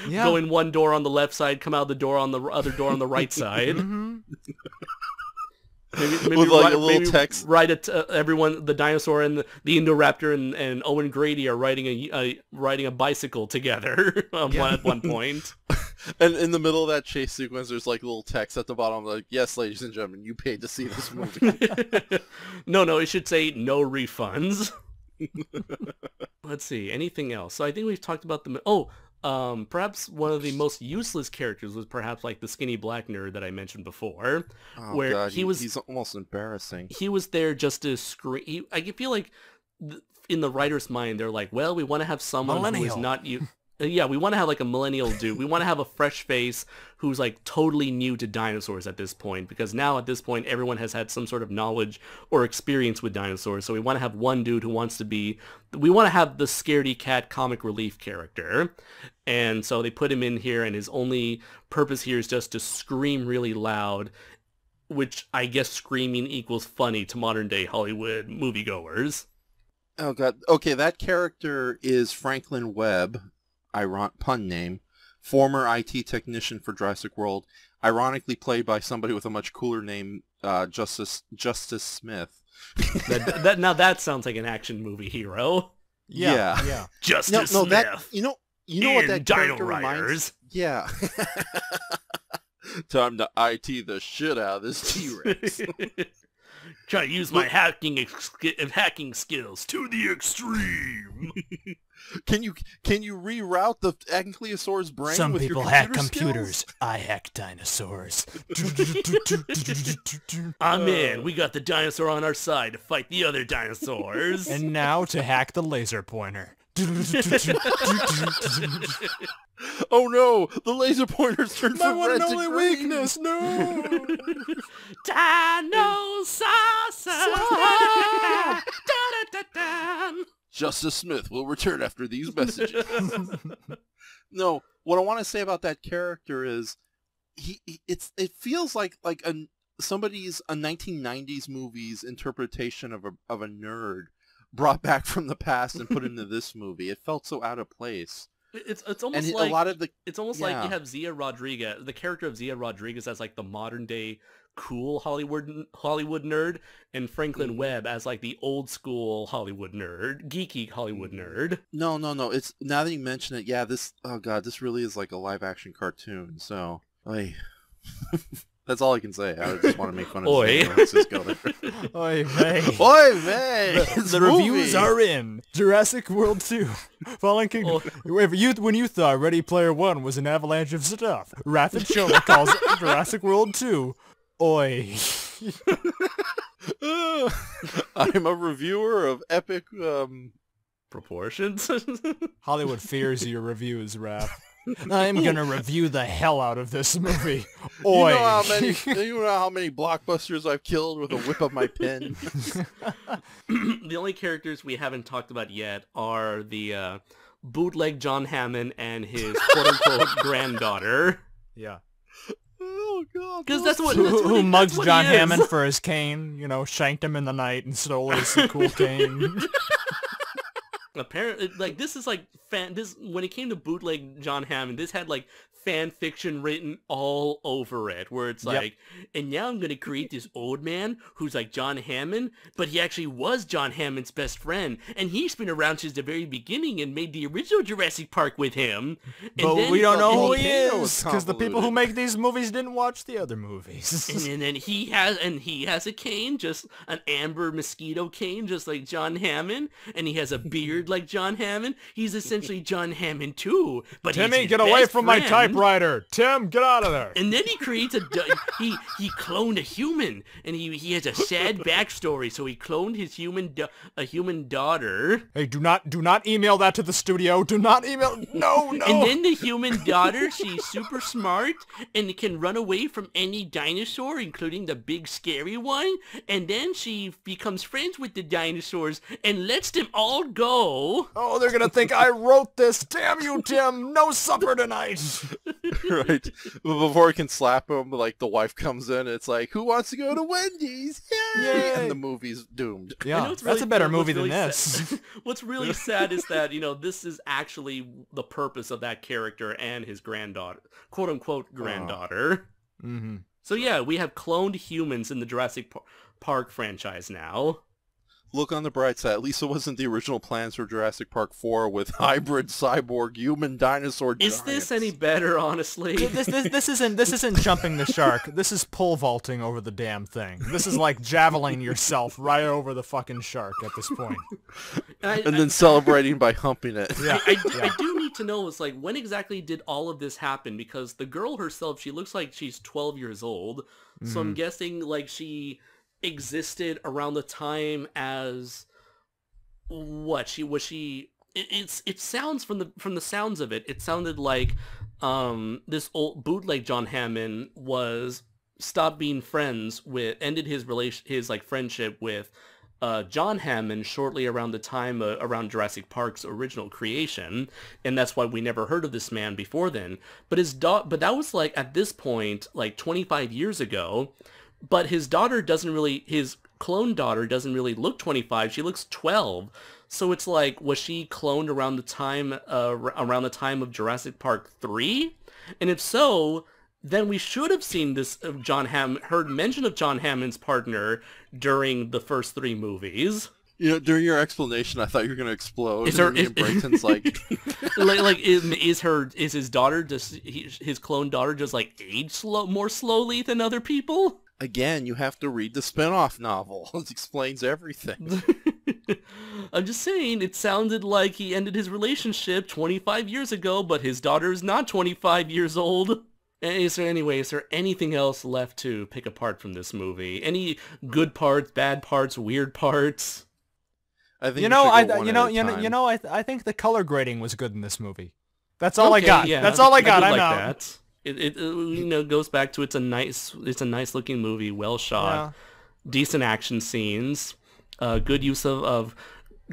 [SPEAKER 3] Yeah.
[SPEAKER 1] going one door on the left side, come out the door on the other door on the right side. Maybe
[SPEAKER 2] With like a little text.
[SPEAKER 1] Right at everyone, the dinosaur and the Indoraptor and Owen Grady are riding a bicycle together at one point.
[SPEAKER 2] And in the middle of that chase sequence, there's like little text at the bottom like, "Yes, ladies and gentlemen, you paid to see this movie."
[SPEAKER 1] No, it should say no refunds. Let's see, anything else? So I think we've talked about perhaps one of the most useless characters was perhaps like the skinny black nerd that I mentioned before,
[SPEAKER 2] Oh,
[SPEAKER 1] where
[SPEAKER 2] God,
[SPEAKER 1] he's
[SPEAKER 2] he's almost embarrassing.
[SPEAKER 1] He was there just to scream. I feel like in the writer's mind, they're like, well, we want to have someone who is not you. Yeah, we want to have like a millennial dude. We want to have a fresh face who's like totally new to dinosaurs at this point, because now at this point everyone has had some sort of knowledge or experience with dinosaurs. So we want to have one dude who we want to have the scaredy cat comic relief character. And so they put him in here, and his only purpose here is just to scream really loud, which I guess screaming equals funny to modern day Hollywood moviegoers.
[SPEAKER 2] Oh, God. Okay, that character is Franklin Webb. Pun name, former IT technician for Jurassic World, ironically played by somebody with a much cooler name, Justice Smith.
[SPEAKER 1] That sounds like an action movie hero.
[SPEAKER 3] Yeah.
[SPEAKER 1] Justice
[SPEAKER 2] No,
[SPEAKER 1] Smith.
[SPEAKER 2] that you know what that
[SPEAKER 1] Dino
[SPEAKER 2] character reminds.
[SPEAKER 1] Riders.
[SPEAKER 2] Yeah. Time to IT the shit out of this T-Rex.
[SPEAKER 1] Try to use my hacking skills to the extreme.
[SPEAKER 2] Can you reroute the Ankylosaur's brain?
[SPEAKER 3] Some
[SPEAKER 2] with
[SPEAKER 3] people
[SPEAKER 2] your
[SPEAKER 3] hack
[SPEAKER 2] computer
[SPEAKER 3] computers.
[SPEAKER 2] skills?
[SPEAKER 3] I hack dinosaurs.
[SPEAKER 1] I'm in. We got the dinosaur on our side to fight the other dinosaurs.
[SPEAKER 3] And now to hack the laser pointer.
[SPEAKER 2] Oh no! The laser pointers turned
[SPEAKER 3] My
[SPEAKER 2] from
[SPEAKER 3] one
[SPEAKER 2] red
[SPEAKER 3] and
[SPEAKER 2] to
[SPEAKER 3] only
[SPEAKER 2] green.
[SPEAKER 3] weakness, no!
[SPEAKER 1] Dinosaur.
[SPEAKER 2] Justice Smith will return after these messages. No, what I want to say about that character is, it feels like somebody's 1990s movie's interpretation of a nerd brought back from the past and put into this movie. It felt so out of place.
[SPEAKER 1] It's almost
[SPEAKER 2] And
[SPEAKER 1] like
[SPEAKER 2] a lot of the
[SPEAKER 1] it's almost like you have Zia Rodriguez, the character of Zia Rodriguez, as like the modern day cool Hollywood nerd, and Franklin Webb as like the old school Hollywood nerd, geeky Hollywood nerd.
[SPEAKER 2] No. It's now that you mention it, yeah. Oh god, this really is like a live action cartoon. So, like, that's all I can say. I just want to make fun of
[SPEAKER 1] Oi.
[SPEAKER 3] Oy vey.
[SPEAKER 2] Oy vey.
[SPEAKER 3] The reviews are in. Jurassic World 2. Fallen Kingdom. When you thought Ready Player One was an avalanche of stuff, Rapid Shoma calls Jurassic World 2. Oi.
[SPEAKER 2] I'm a reviewer of epic
[SPEAKER 1] proportions.
[SPEAKER 3] Hollywood fears your reviews, Raph. I'm gonna review the hell out of this movie. Oi.
[SPEAKER 2] You know how many blockbusters I've killed with a whip of my pen?
[SPEAKER 1] The only characters we haven't talked about yet are the bootleg John Hammond and his quote-unquote granddaughter.
[SPEAKER 3] Yeah.
[SPEAKER 2] Oh god.
[SPEAKER 1] Because that's what
[SPEAKER 3] who mugged
[SPEAKER 1] that's what
[SPEAKER 3] John
[SPEAKER 1] he is.
[SPEAKER 3] Hammond for his cane, you know, shanked him in the night and stole his cool cane.
[SPEAKER 1] Apparently, like, this is like when it came to bootleg John Hammond, this had like fan fiction written all over it, where it's like, and now I'm gonna create this old man who's like John Hammond, but he actually was John Hammond's best friend, and he's been around since the very beginning and made the original Jurassic Park with him.
[SPEAKER 3] But we don't know who he
[SPEAKER 2] volcano
[SPEAKER 3] is
[SPEAKER 2] was
[SPEAKER 3] because the people who
[SPEAKER 2] convoluted.
[SPEAKER 3] make these movies didn't watch the other movies.
[SPEAKER 1] And then he has a cane, just an amber mosquito cane, just like John Hammond, and he has a beard like John Hammond. He's essentially John Hammond too, but he's
[SPEAKER 3] Timmy,
[SPEAKER 1] his
[SPEAKER 3] get away
[SPEAKER 1] best
[SPEAKER 3] from my
[SPEAKER 1] friend.
[SPEAKER 3] typewriter. Tim, get out of there.
[SPEAKER 1] And then he creates he cloned a human, and he has a sad backstory. So he cloned his a human daughter.
[SPEAKER 3] Hey, do not email that to the studio. Do not email. No.
[SPEAKER 1] And then the human daughter, she's super smart and can run away from any dinosaur, including the big scary one. And then she becomes friends with the dinosaurs and lets them all go.
[SPEAKER 3] Oh, they're gonna think I wrote this. Damn you, Tim. No supper tonight.
[SPEAKER 2] Right. But before he can slap him, like, the wife comes in, it's like, who wants to go to Wendy's? Yay!
[SPEAKER 3] Yay!
[SPEAKER 2] And the movie's doomed.
[SPEAKER 3] Yeah,
[SPEAKER 1] what's
[SPEAKER 3] that's
[SPEAKER 1] really
[SPEAKER 3] a better
[SPEAKER 1] sad- what's
[SPEAKER 3] movie than
[SPEAKER 1] really
[SPEAKER 3] this.
[SPEAKER 1] sad- What's really sad is that, this is actually the purpose of that character and his granddaughter, quote unquote granddaughter.
[SPEAKER 3] Mm-hmm.
[SPEAKER 1] So yeah, we have cloned humans in the Jurassic Park franchise now.
[SPEAKER 2] Look on the bright side. At least it wasn't the original plans for Jurassic Park 4 with hybrid cyborg human dinosaur giants.
[SPEAKER 1] Is this any better, honestly?
[SPEAKER 3] This isn't jumping the shark. This is pole vaulting over the damn thing. This is like javelin yourself right over the fucking shark at this point.
[SPEAKER 2] And then celebrating by humping it.
[SPEAKER 3] Yeah.
[SPEAKER 1] I do need to know, is like, when exactly did all of this happen? Because the girl herself, she looks like she's 12 years old. So I'm guessing, like, she existed around the time as what it sounds from the sounds of it, it sounded like this old bootleg John Hammond was stopped being friends with, ended his like friendship with John Hammond shortly around the time around Jurassic Park's original creation, and that's why we never heard of this man before then. But but that was like at this point like 25 years ago. But his clone daughter doesn't really look 25. She looks 12. So it's like, was she cloned around the time of Jurassic Park 3? And if so, then we should have seen this heard mention of John Hammond's partner during the first 3 movies.
[SPEAKER 2] During your explanation, I thought you were gonna explode.
[SPEAKER 1] Is
[SPEAKER 2] Brayton's like,
[SPEAKER 1] is his daughter his clone daughter just like age more slowly than other people?
[SPEAKER 2] again, you have to read the spin-off novel. It explains everything.
[SPEAKER 1] I'm just saying, it sounded like he ended his relationship 25 years ago, but his daughter is not 25 years old. Is there anything else left to pick apart from this movie? Any good parts, bad parts, weird parts?
[SPEAKER 2] I think
[SPEAKER 3] I think the color grading was good in this movie. That's all I got.
[SPEAKER 1] Yeah,
[SPEAKER 3] That's all I got.
[SPEAKER 1] I
[SPEAKER 3] I'm
[SPEAKER 1] like
[SPEAKER 3] out.
[SPEAKER 1] that. It goes back to it's a nice looking movie, well shot, decent action scenes, good use of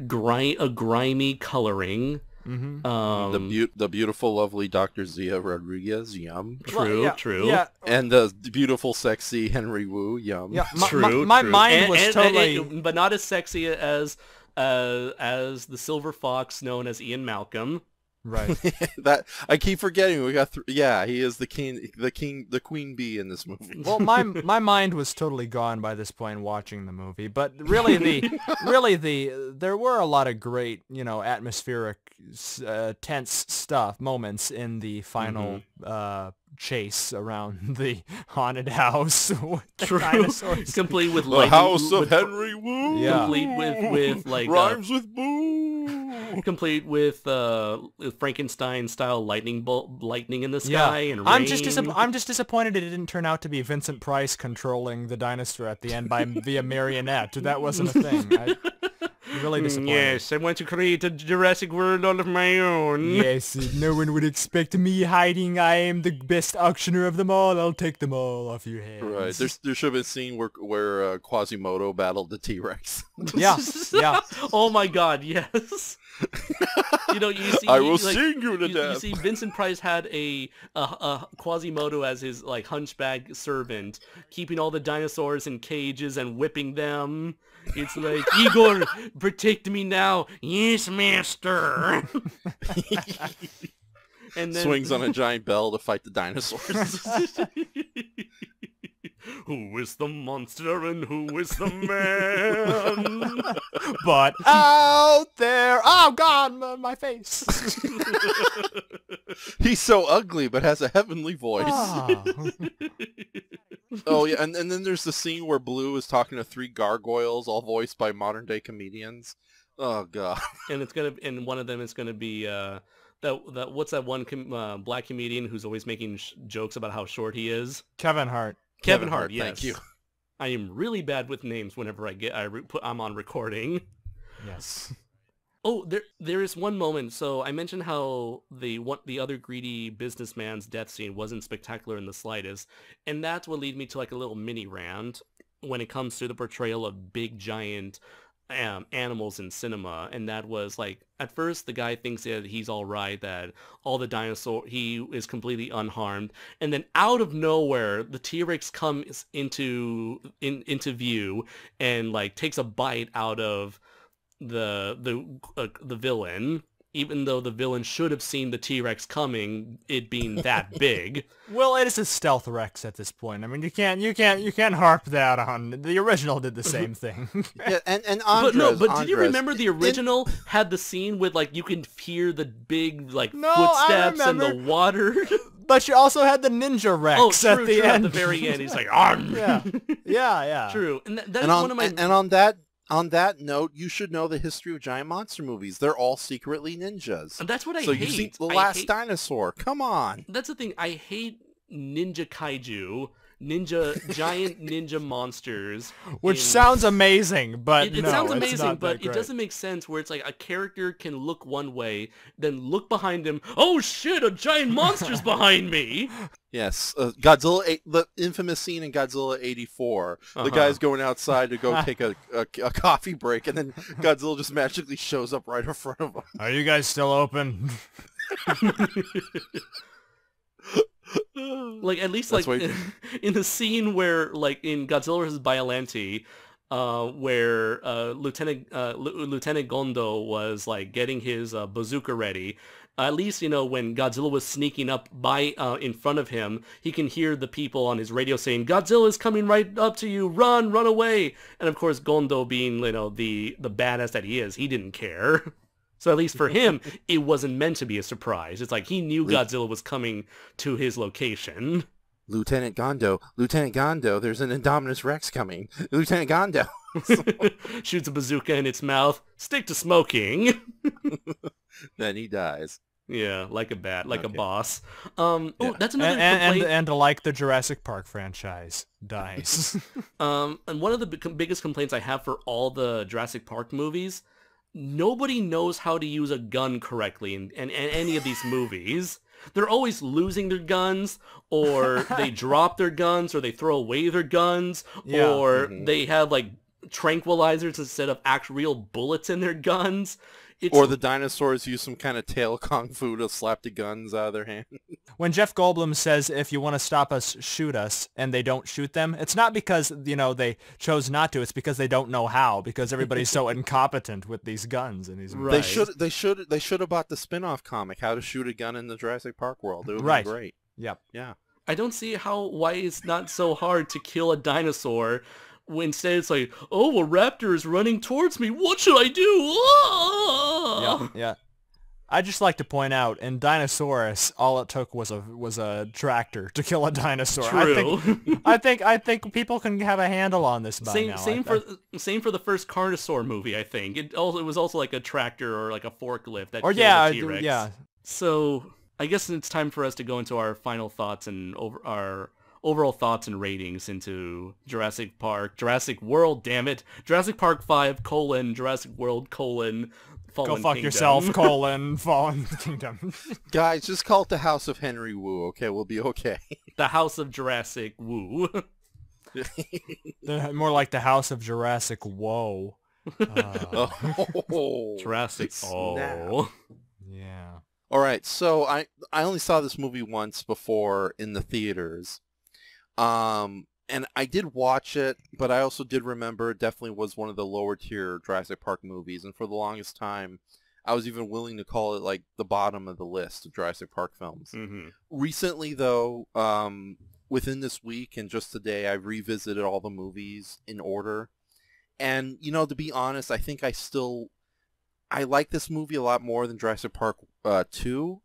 [SPEAKER 1] grimy coloring.
[SPEAKER 2] Mm-hmm. The beautiful, lovely Dr. Zia Rodriguez, yum.
[SPEAKER 1] True.
[SPEAKER 3] Yeah.
[SPEAKER 2] And the beautiful, sexy Henry Wu, yum.
[SPEAKER 3] Yeah,
[SPEAKER 1] true.
[SPEAKER 3] My mind was totally...
[SPEAKER 1] but not as sexy as the silver fox known as Ian Malcolm.
[SPEAKER 3] Right.
[SPEAKER 2] That I keep forgetting. We got yeah, he is the queen bee in this movie.
[SPEAKER 3] Well, my mind was totally gone by this point watching the movie, but really there were a lot of great, atmospheric, tense stuff moments in the final chase around the haunted house with the
[SPEAKER 1] True.
[SPEAKER 3] dinosaurs.
[SPEAKER 1] Complete with
[SPEAKER 2] The
[SPEAKER 1] lightning.
[SPEAKER 2] House of Henry Wu.
[SPEAKER 3] Yeah.
[SPEAKER 1] Complete with like
[SPEAKER 2] Rhymes with boo.
[SPEAKER 1] complete with Frankenstein style lightning in the sky and rain.
[SPEAKER 3] I'm just disappointed it didn't turn out to be Vincent Price controlling the dinosaur at the end via marionette. That wasn't a thing. Really disappointed.
[SPEAKER 1] Yes, I want to create a Jurassic World all of my own.
[SPEAKER 3] Yes, no one would expect me hiding. I am the best auctioneer of them all. I'll take them all off your hands.
[SPEAKER 2] Right. There should have been a scene where Quasimodo battled the T-Rex.
[SPEAKER 3] Yeah.
[SPEAKER 1] Oh my God, yes. You see,
[SPEAKER 2] I will sing you to death.
[SPEAKER 1] You see, Vincent Price had a Quasimodo as his like hunchback servant, keeping all the dinosaurs in cages and whipping them. It's like, Igor, protect me now. Yes, master. And then
[SPEAKER 2] Swings on a giant bell to fight the dinosaurs.
[SPEAKER 1] Who is the monster and who is the man?
[SPEAKER 3] But out there, oh God, my face.
[SPEAKER 2] He's so ugly, but has a heavenly voice.
[SPEAKER 3] Ah.
[SPEAKER 2] Oh yeah, and then there's the scene where Blue is talking to 3 gargoyles, all voiced by modern day comedians. Oh God.
[SPEAKER 1] And one of them is gonna be that what's that one black comedian who's always making jokes about how short he is?
[SPEAKER 3] Kevin Hart.
[SPEAKER 1] Kevin Hart, yes.
[SPEAKER 2] Thank you.
[SPEAKER 1] I am really bad with names whenever I'm on recording.
[SPEAKER 3] Yes.
[SPEAKER 1] Oh, there is one moment. So I mentioned how the other greedy businessman's death scene wasn't spectacular in the slightest, and that's what leads me to like a little mini rant when it comes to the portrayal of big giant animals in cinema. And that was like, at first the guy thinks that he's all right, that all the he is completely unharmed, and then out of nowhere the T-Rex comes into view and like takes a bite out of the villain, even though the villain should have seen the T-Rex coming, it being that big.
[SPEAKER 3] Well, it is a stealth Rex at this point. I mean, you can't harp that on. The original did the same thing.
[SPEAKER 2] Yeah, and Andres,
[SPEAKER 1] did you remember the original had the scene with like you can hear the big like
[SPEAKER 3] No,
[SPEAKER 1] footsteps
[SPEAKER 3] I
[SPEAKER 1] and the
[SPEAKER 3] remember.
[SPEAKER 1] water?
[SPEAKER 3] But you also had the Ninja Rex
[SPEAKER 1] True,
[SPEAKER 3] at the end.
[SPEAKER 1] at the very end. He's like, Arm!
[SPEAKER 3] Yeah.
[SPEAKER 1] True, and that's one of my.
[SPEAKER 2] And on that note, you should know the history of giant monster movies. They're all secretly ninjas.
[SPEAKER 1] And that's what I
[SPEAKER 2] so
[SPEAKER 1] hate.
[SPEAKER 2] you've seen The Last Dinosaur. Come on.
[SPEAKER 1] That's the thing. I hate ninja kaiju, giant ninja monsters.
[SPEAKER 3] Which sounds amazing, but
[SPEAKER 1] it
[SPEAKER 3] no,
[SPEAKER 1] sounds
[SPEAKER 3] it's
[SPEAKER 1] amazing,
[SPEAKER 3] not
[SPEAKER 1] but
[SPEAKER 3] that
[SPEAKER 1] it
[SPEAKER 3] great.
[SPEAKER 1] doesn't make sense where it's like a character can look one way, then look behind him. Oh shit, a giant monster's behind me.
[SPEAKER 2] Yes, Godzilla, the infamous scene in Godzilla 84. The guy's going outside to go take a coffee break, and then Godzilla just magically shows up right in front of him.
[SPEAKER 3] Are you guys still open?
[SPEAKER 1] Like at least
[SPEAKER 2] That's
[SPEAKER 1] like in the scene where like in Godzilla vs. Biollante, where Lieutenant Gondo was like getting his bazooka ready. At least, when Godzilla was sneaking up by in front of him, he can hear the people on his radio saying, "Godzilla's coming right up to you! Run away!" And of course, Gondo being the badass that he is, he didn't care. So at least for him, it wasn't meant to be a surprise. It's like he knew Godzilla was coming to his location.
[SPEAKER 2] Lieutenant Gondo, there's an Indominus Rex coming. Lieutenant Gondo.
[SPEAKER 1] Shoots a bazooka in its mouth. Stick to smoking.
[SPEAKER 2] Then he dies.
[SPEAKER 1] Yeah, like a bat, like a boss.
[SPEAKER 2] Yeah.
[SPEAKER 1] Oh, that's another complaint.
[SPEAKER 3] And like the Jurassic Park franchise, dies.
[SPEAKER 1] And one of the biggest complaints I have for all the Jurassic Park movies, nobody knows how to use a gun correctly in any of these movies. They're always losing their guns, or they drop their guns, or they throw away their guns, or they have like tranquilizers instead of real bullets in their guns. It's
[SPEAKER 2] Or the dinosaurs use some kind of tail kung fu to slap the guns out of their hand.
[SPEAKER 3] When Jeff Goldblum says, if you want to stop us, shoot us, and they don't shoot them, it's not because, they chose not to. It's because they don't know how, because everybody's so incompetent with these guns and these
[SPEAKER 1] Right.
[SPEAKER 2] They should have bought the spin-off comic, How to Shoot a Gun in the Jurassic Park World. It would
[SPEAKER 3] Right.
[SPEAKER 2] be great.
[SPEAKER 3] Yep.
[SPEAKER 2] Yeah.
[SPEAKER 1] I don't see why it's not so hard to kill a dinosaur. When instead it's like, oh, a raptor is running towards me. What should I do? Ah!
[SPEAKER 3] Yeah. I just like to point out, in Dinosaurus, all it took was a tractor to kill a dinosaur.
[SPEAKER 1] True.
[SPEAKER 3] I think people can have a handle on this by now.
[SPEAKER 1] Same for the first Carnosaur movie. I think it was also like a tractor or like a forklift that killed a T-Rex.
[SPEAKER 3] Yeah.
[SPEAKER 1] So I guess it's time for us to go into our final thoughts and our overall thoughts and ratings into Jurassic Park, Jurassic World, damn it, Jurassic Park 5, Jurassic World, Fallen
[SPEAKER 3] Go fuck
[SPEAKER 1] Kingdom.
[SPEAKER 3] yourself, Fallen Kingdom.
[SPEAKER 2] Guys, just call it the House of Henry Wu, okay? We'll be okay.
[SPEAKER 1] The House of Jurassic Woo.
[SPEAKER 3] More like the House of Jurassic Whoa.
[SPEAKER 1] Jurassic.
[SPEAKER 2] Snap.
[SPEAKER 1] Oh.
[SPEAKER 3] Yeah.
[SPEAKER 2] All right, so I only saw this movie once before in the theaters. And I did watch it, but I also did remember it definitely was one of the lower tier Jurassic Park movies, and for the longest time, I was even willing to call it like the bottom of the list of Jurassic Park films.
[SPEAKER 1] Mm-hmm.
[SPEAKER 2] Recently, though, within this week and just today, I've revisited all the movies in order, and to be honest, I think I like this movie a lot more than Jurassic Park 2.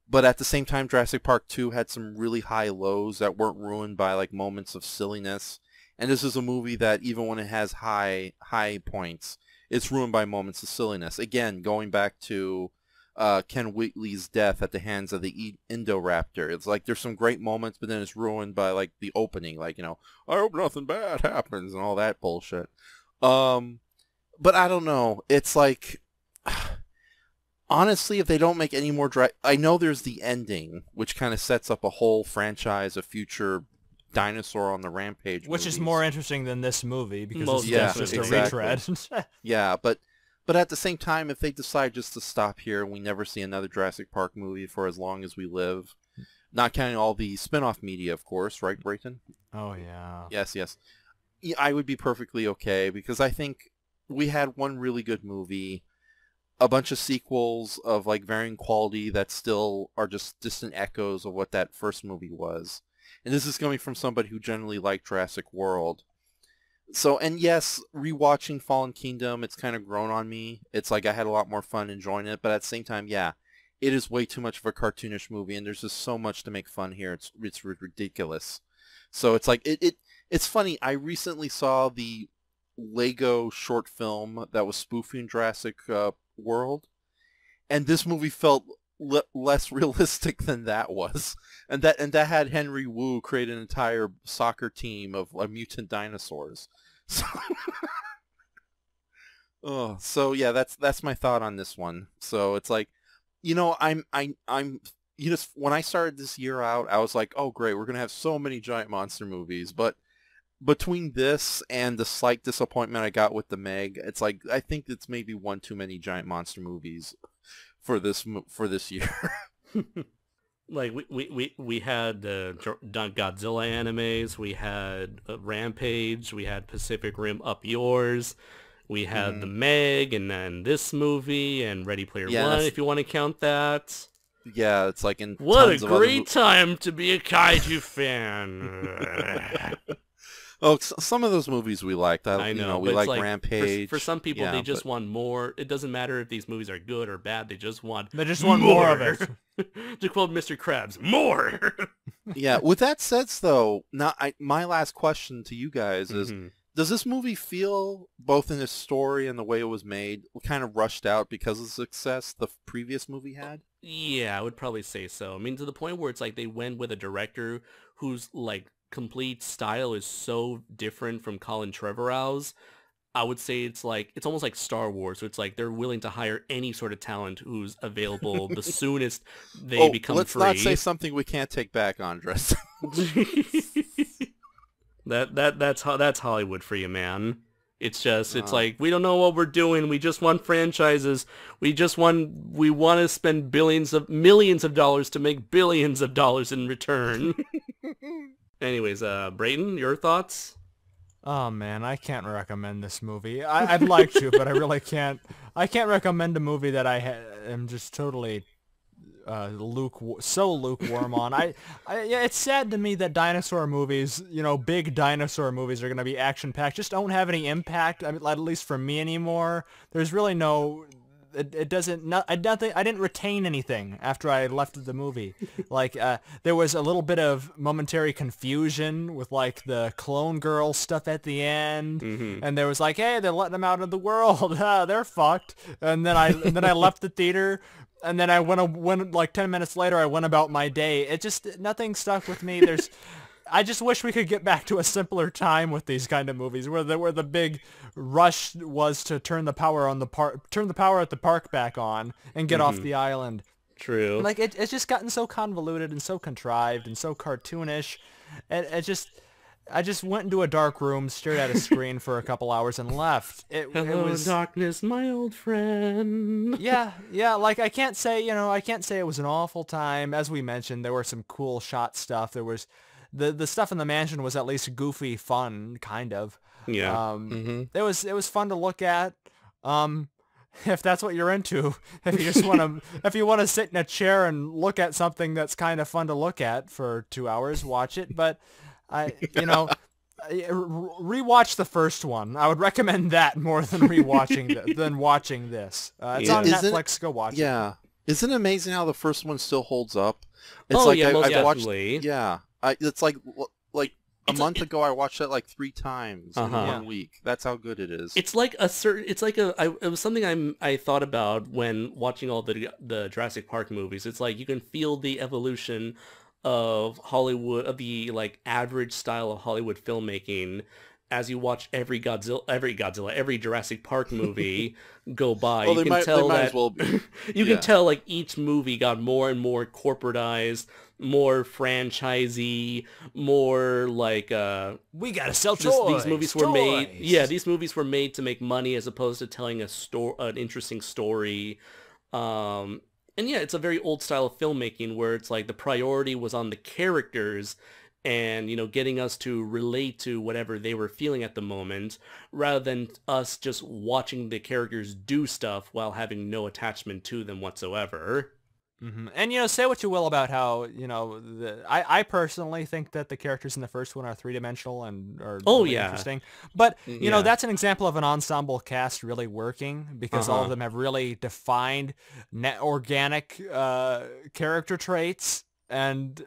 [SPEAKER 2] But at the same time, Jurassic Park 2 had some really high lows that weren't ruined by like moments of silliness. And this is a movie that even when it has high points, it's ruined by moments of silliness. Again, going back to Ken Wheatley's death at the hands of the Indoraptor. It's like there's some great moments, but then it's ruined by like the opening. Like, I hope nothing bad happens and all that bullshit. But I don't know. It's like... Honestly, if they don't make any more I know there's the ending, which kind of sets up a whole franchise of future dinosaur on the rampage
[SPEAKER 3] Which
[SPEAKER 2] movies.
[SPEAKER 3] is more interesting than this movie, because
[SPEAKER 1] Most
[SPEAKER 3] it's just
[SPEAKER 2] definitely.
[SPEAKER 3] a retread.
[SPEAKER 2] Yeah, but at the same time, if they decide just to stop here and we never see another Jurassic Park movie for as long as we live, not counting all the spin-off media, of course, right, Brayton?
[SPEAKER 3] Oh, yeah.
[SPEAKER 2] Yes. Yeah, I would be perfectly okay, because I think we had one really good movie, a bunch of sequels of like varying quality that still are just distant echoes of what that first movie was. And this is coming from somebody who generally liked Jurassic World. So, and yes, rewatching Fallen Kingdom, it's kind of grown on me. It's like I had a lot more fun enjoying it, but at the same time, yeah, it is way too much of a cartoonish movie, and there's just so much to make fun here. It's ridiculous. So it's like, it's funny. I recently saw the Lego short film that was spoofing Jurassic World, and this movie felt less realistic than that was, and that had Henry Wu create an entire soccer team of mutant dinosaurs. So yeah, that's my thought on this one. So it's like, I'm when I started this year out, I was like, oh great, we're gonna have so many giant monster movies, but between this and the slight disappointment I got with the Meg, it's like I think it's maybe one too many giant monster movies for this year.
[SPEAKER 1] Like we had Godzilla animes, we had Rampage, we had Pacific Rim Up Yours, we had the Meg, and then this movie and Ready Player One, if you want to count that.
[SPEAKER 2] Yeah, it's like in
[SPEAKER 1] what
[SPEAKER 2] tons
[SPEAKER 1] a
[SPEAKER 2] of other
[SPEAKER 1] great time to be a kaiju fan.
[SPEAKER 2] Oh, some of those movies we liked.
[SPEAKER 1] I know,
[SPEAKER 2] we like Rampage.
[SPEAKER 1] For some people, they just want more. It doesn't matter if these movies are good or bad. They just want
[SPEAKER 3] more of it.
[SPEAKER 1] To quote Mr. Krabs, more.
[SPEAKER 2] Yeah. With that said, though, my last question to you guys is: does this movie feel, both in its story and the way it was made, kind of rushed out because of the success the previous movie had?
[SPEAKER 1] Yeah, I would probably say so. I mean, to the point where it's like they went with a director who's like complete style is so different from Colin Trevorrow's. I would say it's almost like Star Wars. So it's like they're willing to hire any sort of talent who's available the soonest they become
[SPEAKER 2] let's
[SPEAKER 1] free.
[SPEAKER 2] Let's not say something we can't take back, Andres.
[SPEAKER 1] That's Hollywood for you, man. It's like, we don't know what we're doing. We just want franchises. We want to spend millions of dollars to make billions of dollars in return. Anyways, Brayton, your thoughts?
[SPEAKER 3] Oh man, I can't recommend this movie. I'd like to, but I really can't. I can't recommend a movie that am just totally lukewarm on. Yeah, it's sad to me that dinosaur movies, big dinosaur movies, are going to be action packed. Just don't have any impact. I mean, at least for me anymore. There's really no. It doesn't. I didn't retain anything after I left the movie. Like there was a little bit of momentary confusion with like the clone girl stuff at the end, and there was like, hey, they're letting them out of the world. They're fucked. And then I left the theater. And then I went like 10 minutes later, I went about my day. Nothing stuck with me. I just wish we could get back to a simpler time with these kind of movies, where the big rush was to turn the power at the park back on and get off the island.
[SPEAKER 1] True.
[SPEAKER 3] Like it's just gotten so convoluted and so contrived and so cartoonish. I just went into a dark room, stared at a screen for a couple hours, and left.
[SPEAKER 1] Hello, it was darkness, my old friend.
[SPEAKER 3] Yeah. Like I can't say it was an awful time. As we mentioned, there were some cool shot stuff. There was the stuff in the mansion was at least goofy, fun, kind of.
[SPEAKER 1] Yeah.
[SPEAKER 3] It was fun to look at. If that's what you're into, if you want to sit in a chair and look at something that's kind of fun to look at for 2 hours, watch it. But rewatch the first one. I would recommend that more than watching this. It's on Netflix. Go watch it.
[SPEAKER 2] Yeah. Isn't it amazing how the first one still holds up? It's
[SPEAKER 1] most
[SPEAKER 2] definitely. It's like a month ago I watched that like 3 times in 1 week. That's how good it is.
[SPEAKER 1] It was something I thought about when watching all the Jurassic Park movies. It's like you can feel the evolution of Hollywood, of the like average style of Hollywood filmmaking, as you watch every Jurassic Park movie go by.
[SPEAKER 2] Well,
[SPEAKER 1] you can tell that
[SPEAKER 2] you
[SPEAKER 1] can tell like each movie got more and more corporatized, more franchisey, more like
[SPEAKER 3] we gotta sell toys.
[SPEAKER 1] These movies were made. Yeah, these movies were made to make money as opposed to telling an interesting story. And yeah, it's a very old style of filmmaking where it's like the priority was on the characters and, getting us to relate to whatever they were feeling at the moment, rather than us just watching the characters do stuff while having no attachment to them whatsoever.
[SPEAKER 3] And say what you will about how I personally think that the characters in the first one are 3-dimensional and are really interesting. But that's an example of an ensemble cast really working, because all of them have really defined organic character traits, and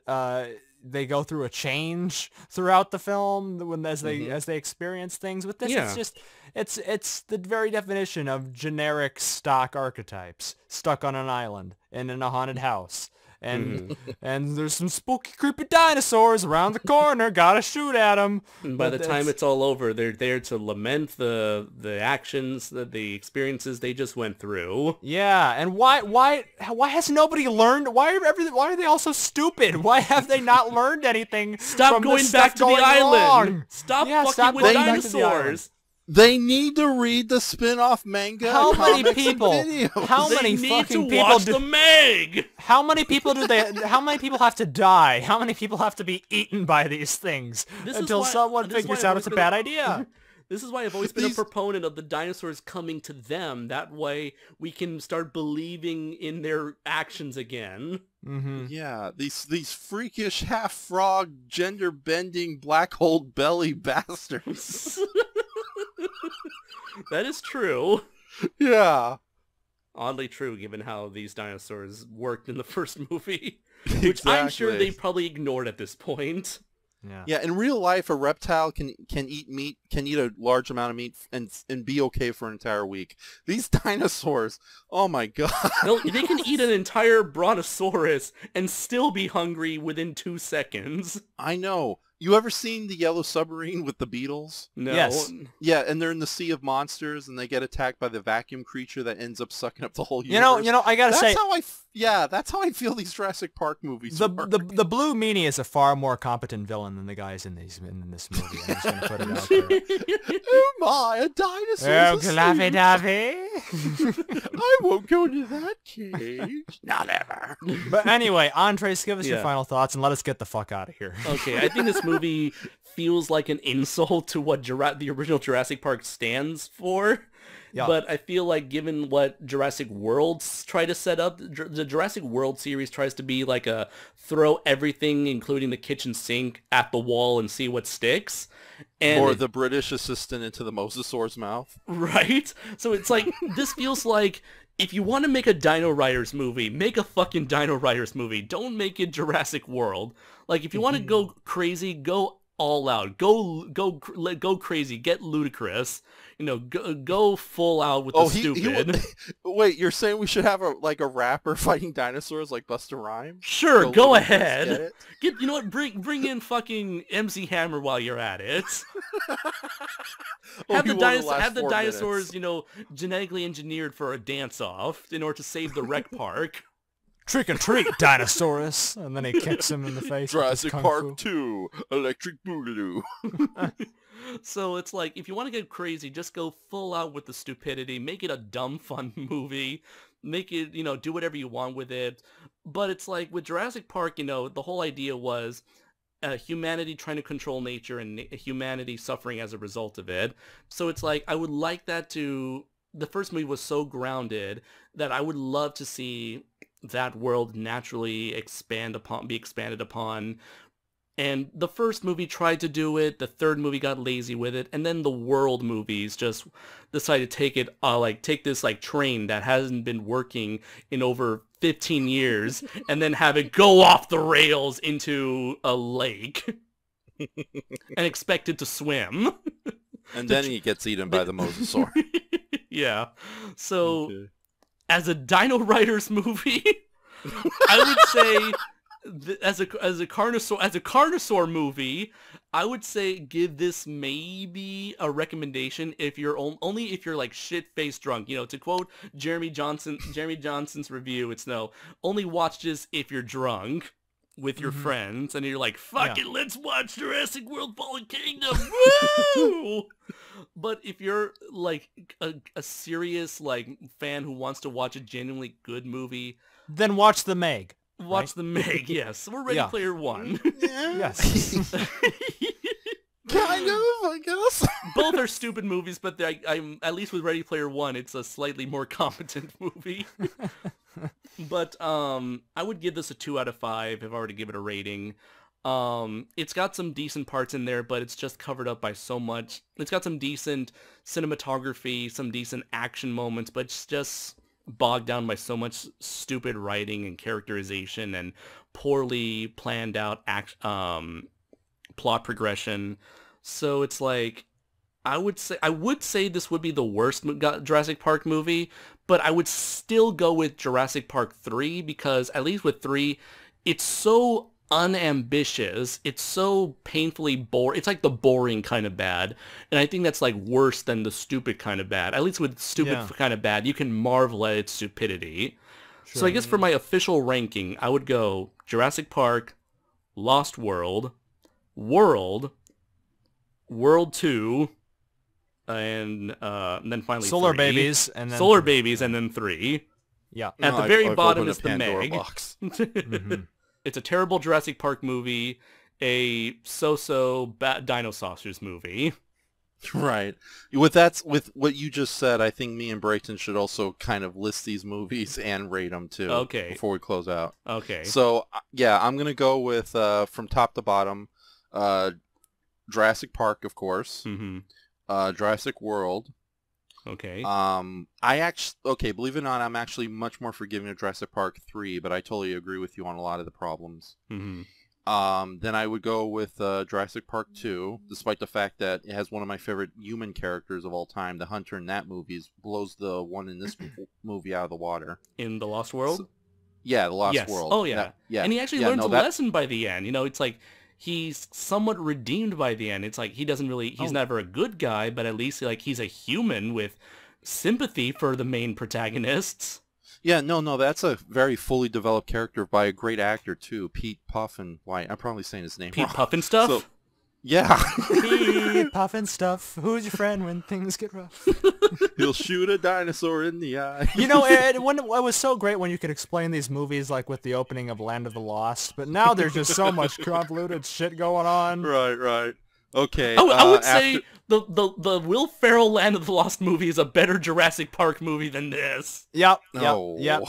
[SPEAKER 3] they go through a change throughout the film as they experience things. With this, it's the very definition of generic stock archetypes stuck on an island and in a haunted house. And and there's some spooky, creepy dinosaurs around the corner. Gotta shoot at them.
[SPEAKER 1] And by the time it's all over, they're there to lament the actions, the experiences they just went through.
[SPEAKER 3] Yeah, and why has nobody learned? Why are they all so stupid? Why have they not learned anything?
[SPEAKER 1] Stop going back to the island. Stop fucking with dinosaurs.
[SPEAKER 2] They need to read the spin-off manga.
[SPEAKER 3] How many people? How many fucking people
[SPEAKER 1] watch the Meg?
[SPEAKER 3] How many people how many people have to die? How many people have to be eaten by these things until someone figures out it's a bad idea?
[SPEAKER 1] This is why I've always been a proponent of the dinosaurs coming to them. That way we can start believing in their actions again.
[SPEAKER 2] Yeah, these freakish half-frog, gender-bending, black-hole belly bastards.
[SPEAKER 1] That is true.
[SPEAKER 2] Yeah.
[SPEAKER 1] Oddly true, given how these dinosaurs worked in the first movie. Which I'm sure they probably ignored at this point.
[SPEAKER 2] Yeah, in real life, a reptile can eat meat, can eat a large amount of meat, and be okay for an entire week. These dinosaurs, oh my god.
[SPEAKER 1] They can eat an entire brontosaurus and still be hungry within 2 seconds.
[SPEAKER 2] I know. You ever seen the Yellow Submarine with the Beatles?
[SPEAKER 1] No.
[SPEAKER 3] Yes.
[SPEAKER 2] Yeah, and they're in the Sea of Monsters, and they get attacked by the vacuum creature that ends up sucking up the whole universe.
[SPEAKER 3] You know, I gotta say,
[SPEAKER 2] that's how I feel these Jurassic Park movies
[SPEAKER 3] the
[SPEAKER 2] work.
[SPEAKER 3] the blue meanie is a far more competent villain than the guys in this movie. I'm just gonna put it out there.
[SPEAKER 2] Oh my, a dinosaur!
[SPEAKER 3] Oh, lovey-dovey.
[SPEAKER 2] I won't go into that cage. Not ever.
[SPEAKER 3] But anyway, Andres, give us your final thoughts and let us get the fuck out of here.
[SPEAKER 1] Okay, I think this movie feels like an insult to what the original Jurassic Park stands for. Yeah. But I feel like given what Jurassic Worlds try to set up, the Jurassic World series tries to be like a throw everything, including the kitchen sink, at the wall and see what sticks.
[SPEAKER 2] Or the British assistant into the mosasaur's mouth.
[SPEAKER 1] Right? So it's like, this feels like, if you want to make a Dino Riders movie, make a fucking Dino Riders movie. Don't make it Jurassic World. Like, if you want to go crazy, go all out. Go crazy. Get ludicrous. You know, go full out with the stupid.
[SPEAKER 2] Wait, you're saying we should have a rapper fighting dinosaurs like Busta Rhymes?
[SPEAKER 1] Sure, go ahead. You know what? Bring in fucking MC Hammer while you're at it. Have the dinosaurs, you know, genetically engineered for a dance-off in order to save the rec park.
[SPEAKER 3] Trick or treat, Dinosaurus! And then he kicks him in the face.
[SPEAKER 2] Jurassic Park 2, Electric Boogaloo.
[SPEAKER 1] So it's like, if you want to get crazy, just go full out with the stupidity. Make it a dumb fun movie. Make it, you know, do whatever you want with it. But it's like, with Jurassic Park, you know, the whole idea was humanity trying to control nature and humanity suffering as a result of it. So it's like, I would like that to... The first movie was so grounded that I would love to see that world naturally be expanded upon. And the first movie tried to do it, the third movie got lazy with it, and then the World movies just decided to take this train that hasn't been working in over 15 years and then have it go off the rails into a lake and expect it to swim.
[SPEAKER 2] And then he gets eaten by the mosasaur.
[SPEAKER 1] Yeah. So, as a Dino Riders movie, I would say... As a Carnosaur movie, I would say give this maybe a recommendation if you're only if you're like shit-faced drunk. You know, to quote Jeremy Johnson's review, it's only watch this if you're drunk with your friends and you're like, fuck it, let's watch Jurassic World Fallen Kingdom. Woo! But if you're like a serious fan who wants to watch a genuinely good movie,
[SPEAKER 3] then watch The Meg.
[SPEAKER 1] Watch The Meg, yes. We're Ready Player One.
[SPEAKER 3] Yes.
[SPEAKER 2] Kind of, I guess.
[SPEAKER 1] Both are stupid movies, but I'm at least with Ready Player One, it's a slightly more competent movie. But I would give this a 2 out of 5 if I were to give it a rating. It's got some decent parts in there, but it's just covered up by so much. It's got some decent cinematography, some decent action moments, but it's just bogged down by so much stupid writing and characterization and poorly planned out plot progression. So it's like, I would say this would be the worst Jurassic Park movie, but I would still go with Jurassic Park 3 because at least with 3, it's so unambitious. It's so painfully boring. It's like the boring kind of bad. And I think that's like worse than the stupid kind of bad. At least with stupid kind of bad, you can marvel at its stupidity. Sure. So I guess for my official ranking, I would go Jurassic Park, Lost World, World 2, and then finally
[SPEAKER 3] Solar
[SPEAKER 1] 3.
[SPEAKER 3] Babies, and then
[SPEAKER 1] Solar Babies, and then 3.
[SPEAKER 3] Yeah.
[SPEAKER 1] At the very bottom is the
[SPEAKER 2] Pandora
[SPEAKER 1] Meg.
[SPEAKER 2] box.
[SPEAKER 1] It's a terrible Jurassic Park movie, a so-so Dinosaurs movie.
[SPEAKER 2] Right. With what you just said, I think me and Brayton should also kind of list these movies and rate them too.
[SPEAKER 1] Okay.
[SPEAKER 2] Before we close out.
[SPEAKER 1] Okay.
[SPEAKER 2] So yeah, I'm gonna go with from top to bottom, Jurassic Park, of course. Jurassic World.
[SPEAKER 1] Okay.
[SPEAKER 2] Believe it or not, I'm actually much more forgiving of Jurassic Park 3, but I totally agree with you on a lot of the problems. Then I would go with Jurassic Park 2, despite the fact that it has one of my favorite human characters of all time. The hunter in that movie blows the one in this movie out of the water.
[SPEAKER 1] In The Lost World?
[SPEAKER 2] The Lost World.
[SPEAKER 1] Oh, yeah. And he actually learns a lesson by the end. You know, it's like, he's somewhat redeemed by the end. It's like he's never a good guy, but at least like he's a human with sympathy for the main protagonists.
[SPEAKER 2] Yeah, no, that's a very fully developed character by a great actor too, Pete Puffin. Why? I'm probably saying his name
[SPEAKER 1] Pete
[SPEAKER 2] wrong.
[SPEAKER 1] Puffin stuff?
[SPEAKER 2] So, yeah.
[SPEAKER 3] Pete Puffin stuff. Who's your friend when things get rough?
[SPEAKER 2] He'll shoot a dinosaur in the eye.
[SPEAKER 3] You know, it was so great when you could explain these movies like with the opening of Land of the Lost, but now there's just so much convoluted shit going on.
[SPEAKER 2] Right. Okay.
[SPEAKER 1] I would say the Will Ferrell Land of the Lost movie is a better Jurassic Park movie than this.
[SPEAKER 3] Yep.
[SPEAKER 2] No.
[SPEAKER 3] Yep.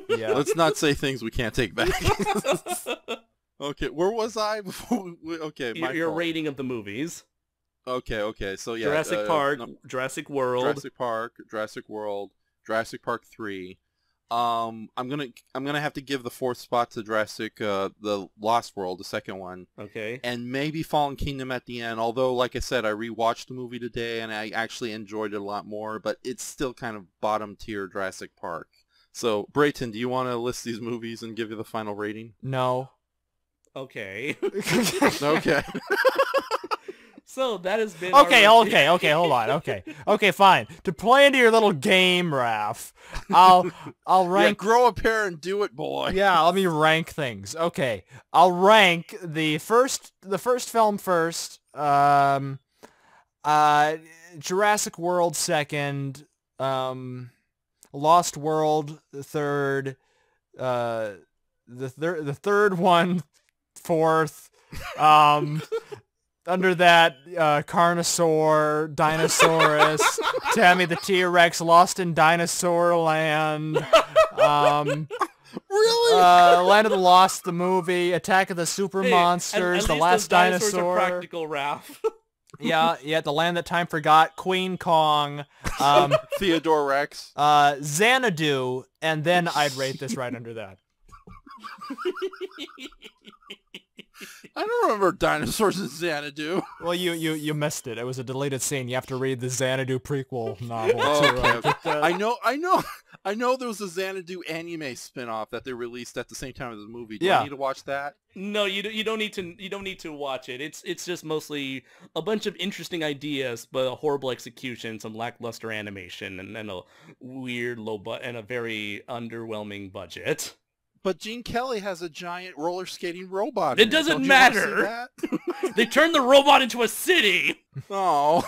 [SPEAKER 2] Let's not say things we can't take back. Okay, where was I before? Okay,
[SPEAKER 1] your rating of the movies.
[SPEAKER 2] Okay. So yeah,
[SPEAKER 1] Jurassic Park, Jurassic World,
[SPEAKER 2] Jurassic World, Jurassic Park 3. I'm gonna have to give the fourth spot to Jurassic, the Lost World, the second one.
[SPEAKER 1] Okay.
[SPEAKER 2] And maybe Fallen Kingdom at the end. Although, like I said, I rewatched the movie today and I actually enjoyed it a lot more. But it's still kind of bottom tier Jurassic Park. So, Brayton, do you want to list these movies and give you the final rating?
[SPEAKER 3] No.
[SPEAKER 1] Okay.
[SPEAKER 2] Okay.
[SPEAKER 1] So that has been
[SPEAKER 3] okay, hold on. Okay, fine. To play into your little game, Raph, I'll rank.
[SPEAKER 2] Yeah, grow a pair and do it, boy.
[SPEAKER 3] Yeah, let me rank things. Okay, I'll rank the first film first. Jurassic World second. Lost World third. The third one fourth. Under that, Carnosaur, Dinosaurus, Tammy the T-Rex, Lost in Dinosaur Land,
[SPEAKER 2] Really?
[SPEAKER 3] Land of the Lost, the movie, Attack of the Super Monsters,
[SPEAKER 1] at
[SPEAKER 3] The
[SPEAKER 1] least
[SPEAKER 3] Last
[SPEAKER 1] those dinosaurs
[SPEAKER 3] Dinosaur.
[SPEAKER 1] are practical, Ralph.
[SPEAKER 3] Yeah, The Land That Time Forgot, Queen Kong,
[SPEAKER 2] Theodore Rex.
[SPEAKER 3] Xanadu, and then I'd rate this right under that.
[SPEAKER 2] I don't remember dinosaurs in Xanadu.
[SPEAKER 3] Well, you missed it. It was a deleted scene. You have to read the Xanadu prequel novel.
[SPEAKER 2] Okay. I know there was a Xanadu anime spin-off that they released at the same time as the movie. Do I need to watch that?
[SPEAKER 1] No, you don't need to watch it. It's just mostly a bunch of interesting ideas, but a horrible execution, some lackluster animation, and a weird and a very underwhelming budget.
[SPEAKER 2] But Gene Kelly has a giant roller skating robot.
[SPEAKER 1] It doesn't matter. They turned the robot into a city.
[SPEAKER 2] Oh.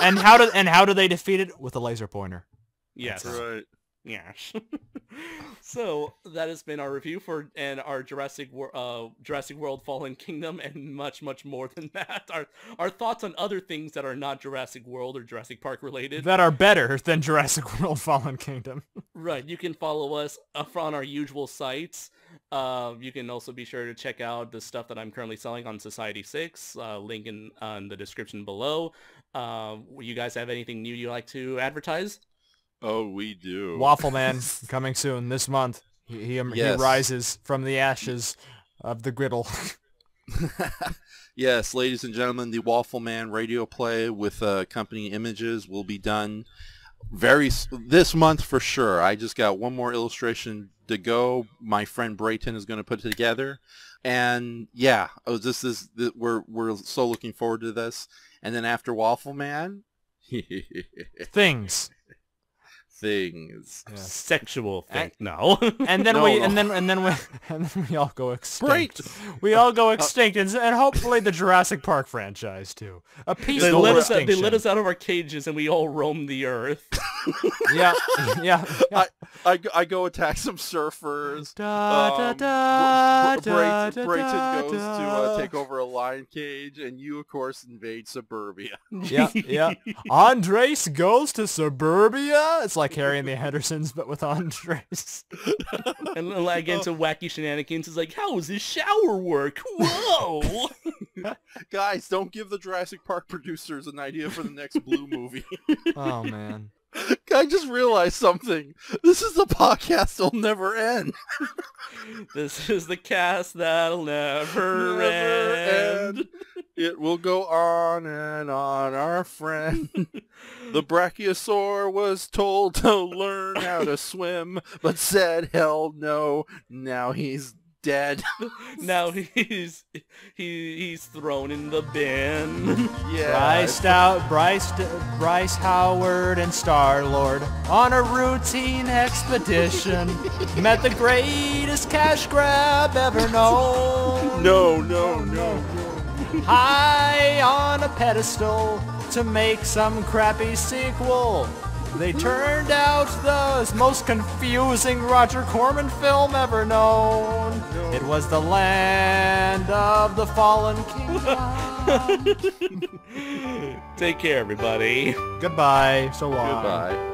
[SPEAKER 3] And how do they defeat it? With a laser pointer.
[SPEAKER 1] Yes.
[SPEAKER 2] That's right.
[SPEAKER 1] Yes. So that has been our review for our Jurassic World Fallen Kingdom, and much more than that. Our thoughts on other things that are not Jurassic World or Jurassic Park related.
[SPEAKER 3] That are better than Jurassic World Fallen Kingdom.
[SPEAKER 1] Right. You can follow us on our usual sites. You can also be sure to check out the stuff that I'm currently selling on Society 6. Link in the description below. You guys have anything new you like to advertise?
[SPEAKER 2] Oh, we do.
[SPEAKER 3] Waffle Man coming soon this month. He rises from the ashes of the griddle.
[SPEAKER 2] Yes, ladies and gentlemen, the Waffle Man radio play with company images will be done this month for sure. I just got one more illustration to go. My friend Brayton is going to put it together, and yeah, we're so looking forward to this. And then after Waffle Man,
[SPEAKER 3] things.
[SPEAKER 2] Yeah.
[SPEAKER 1] Sexual thing. No.
[SPEAKER 3] And then we all go extinct. We all go extinct, and hopefully the Jurassic Park franchise too. A peaceful extinction.
[SPEAKER 1] They let us out of our cages, and we all roam the earth.
[SPEAKER 3] Yeah.
[SPEAKER 2] I go attack some surfers. Brayton goes to take over a lion cage, and you, of course, invade suburbia.
[SPEAKER 3] Yeah. Andres goes to suburbia. It's like Harry and the Hendersons, but with Andres.
[SPEAKER 1] And like into wacky shenanigans. It's like, how does this shower work? Whoa!
[SPEAKER 2] Guys, don't give the Jurassic Park producers an idea for the next Blue movie.
[SPEAKER 3] Oh, man.
[SPEAKER 2] I just realized something. This is the podcast that'll never end.
[SPEAKER 1] This is the cast that'll never end.
[SPEAKER 2] It will go on and on, our friend. The Brachiosaur was told to learn how to swim, but said hell no. Now he's dead.
[SPEAKER 1] Now he's thrown in the bin.
[SPEAKER 2] Yeah.
[SPEAKER 3] Bryce Howard and Star-Lord on a routine expedition met the greatest cash grab ever known.
[SPEAKER 2] No.
[SPEAKER 3] High on a pedestal to make some crappy sequel. They turned out the most confusing Roger Corman film ever known.
[SPEAKER 2] No.
[SPEAKER 3] It was the land of the fallen kingdom.
[SPEAKER 1] Take care, everybody.
[SPEAKER 3] Goodbye. So long.
[SPEAKER 2] Goodbye.